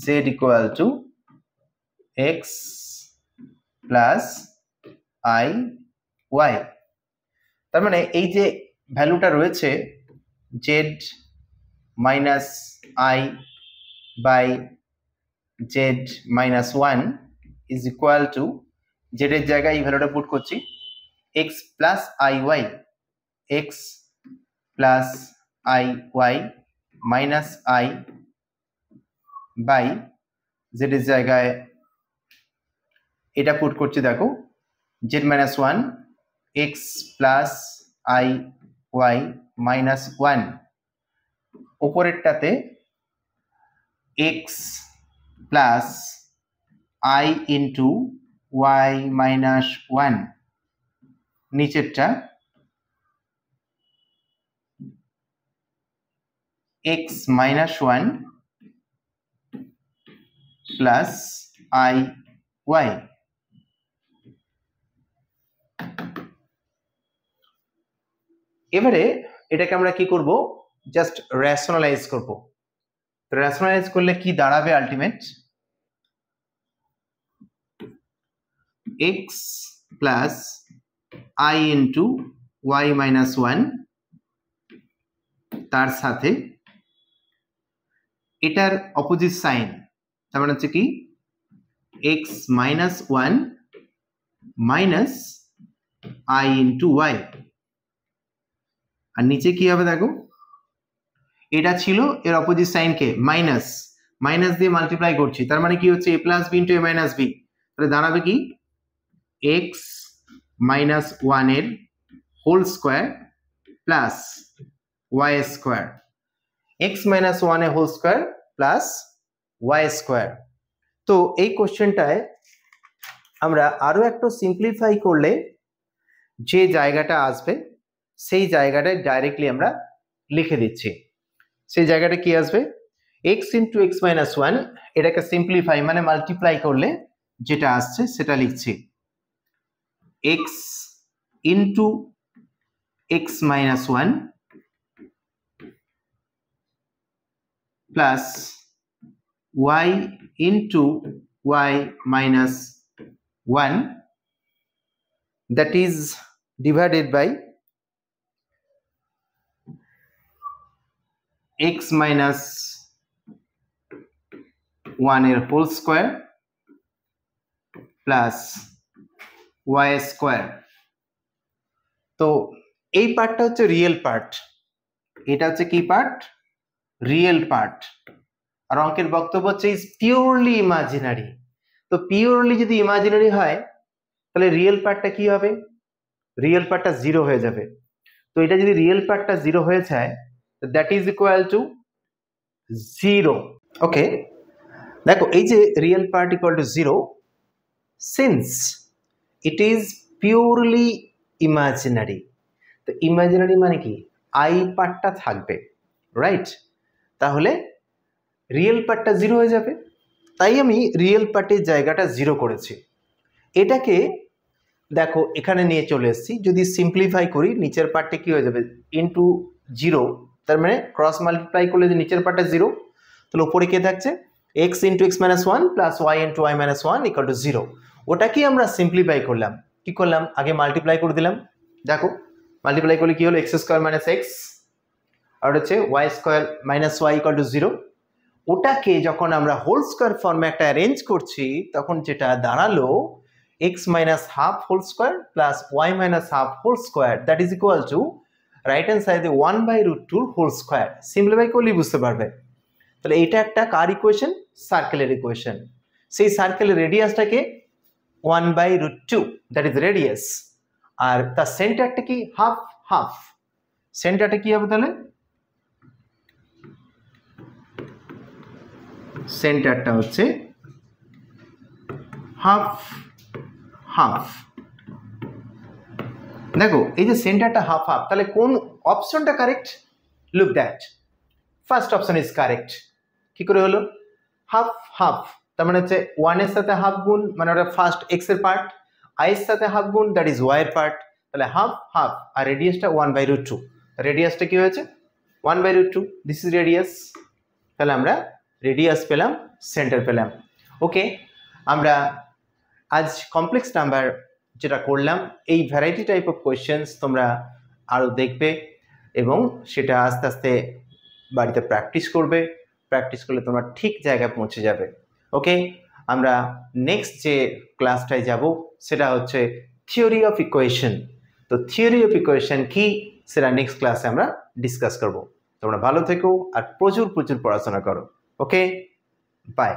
Speaker 1: z equal to x plus iy। তার মানে এই যে ভ্যালুটা রয়েছে z minus I by z minus 1 is equal to, z এর জায়গায় এই ভ্যালুটা পুট করছি x plus iy, x plus iy minus I by z এর জায়গায় এটা পুট করছি, দেখো z minus 1 x plus iy minus 1, উপরেরটাতে x plus I into y minus 1, নিচেরটা x minus 1 plus iy। এবারে এটাকে আমরা কি করব, জাস্ট রেশনালাইজ করব। রেশনালাইজ করলে কি দাঁড়াবে, ultimate x plus i into y minus 1, তার সাথে এটার অপোজিট সাইন, তার মানে হচ্ছে কি x minus 1 minus i into y, আর নিচে কি হবে দেখো, এটা ছিল এর অপোজিট সাইনকে মাইনাস, মাইনাস দিয়ে মাল্টিপ্লাই করছি, তার মানে কি হচ্ছে a plus B into A minus B, তাহলে দাঁড়াবে কি x মাইনাস 1 এর whole square plus y square, x minus 1 এর whole square plus y square. তো এই কোশ্চেনটায় আমরা আরও একটু সিম্পলিফাই করলে যে জায়গাটা আসবে সেই জায়গাটায় ডাইরেক্টলি আমরা লিখে দিচ্ছি। সেই জায়গাটা কি আসবে, x into x minus one, এটাকে সিম্পলিফাই মানে মাল্টিপ্লাই করলে যেটা আসছে সেটা লিখছি, x into x minus one plus y into y minus one, that is divided by x minus 1 এর whole square plus y square. তো এই পার্টটা হচ্ছে রিয়েল পার্ট, এটা হচ্ছে কি পার্ট, রিয়েল পার্ট। আর অঙ্কের বক্তব্য হচ্ছে ইজ পিওরলি ইমাজিনারি। তো পিওরলি যদি ইমাজিনারি হয় তাহলে রিয়েল পার্টটা কি হবে, রিয়েল পার্টটা জিরো হয়ে যাবে। তো এটা যদি রিয়েল পার্টটা জিরো হয়ে যায় that is equal to zero. Okay, দেখো এই যে real part equal to zero, since it is purely imaginary. তো ইমাজিনারি মানে কি, আই পার্টটা থাকবে, রাইট? তাহলে রিয়েল পার্টটা জিরো হয়ে যাবে, তাই আমি রিয়েল পার্টের জায়গাটা জিরো করেছি। এটাকে দেখো এখানে নিয়ে চলে এসেছি, যদি সিম্পলিফাই করি নিচের পার্টে কি হয়ে যাবে, ইন্টু জিরো, তার মানে ক্রস মাল্টিপ্লাই করলে যে নিচের পার্টটা জিরো, তাহলে উপরে কে থাকছে, x into x minus one plus y into y minus one equal to zero. ওটাকেই আমরা সিম্পলিফাই করলাম, কি করলাম, আগে মাল্টিপ্লাই করে দিলাম। দেখো মাল্টিপ্লাই করলে কি হলো, এক্স স্কোয়ার মাইনাস এক্স আর হচ্ছে y square minus y equal to zero. ওটাকে যখন আমরা হোল স্কোয়ার ফর্মে একটা অ্যারেঞ্জ করছি তখন যেটা দাঁড়ালো x minus half whole square plus y minus half whole square that is equal to right hand side 1 by root 2 whole square। Simplify করলে বুঝতে পারবে। তাহলে এটা একটা কার ইকুয়েশন, সার্কেলের ইকুয়েশন। সেই সার্কেলের রেডিয়াসটাকে 1 by root 2 that is radius, আর তার সেন্টারটা কি হাফ হাফ। সেন্টারটা কি হবে তাহলে, সেন্টারটা হচ্ছে হাফ হাফ। দেখো এই যে সেন্টারটা হাফ হাফ, তাহলে কোন অপশনটা correct, look that first option is correct. কি করে হলো, হাফ হাফ, তার মানে হচ্ছে ওয়ান এর সাথে হাফ গুণ মানে ওটা ফার্স্ট এক্স এর পার্ট, আই এর সাথে হাফ গুণ দ্যাট ইজ ওয়াই এর পার্ট, তাহলে হাফ হাফ, আর রেডিয়াসটা 1 বাই রুট 2, রেডিয়াসটা কি হয়েছে 1 by root 2, this is radius. তাহলে আমরা রেডিয়াস পেলাম, সেন্টার পেলাম। ওকে, আমরা আজ কমপ্লেক্স নাম্বার যেটা করলাম, এই ভ্যারাইটি টাইপ অফ কোয়েশ্চেন্স তোমরা আরও দেখবে এবং সেটা আস্তে আস্তে বাড়িতে প্র্যাকটিস করবে। প্র্যাকটিস করলে তোমরা ঠিক জায়গায় পৌঁছে যাবে। ওকে, আমরা নেক্সট যে ক্লাসটায় যাব সেটা হচ্ছে থিওরি অফ ইকুয়েশন। তো থিওরি অফ ইকুয়েশন কি সেটা নেক্সট ক্লাসে আমরা ডিসকাস করব। তোমরা ভালো থেকো আর প্রচুর প্রচুর পড়াশোনা করো। ওকে, বাই।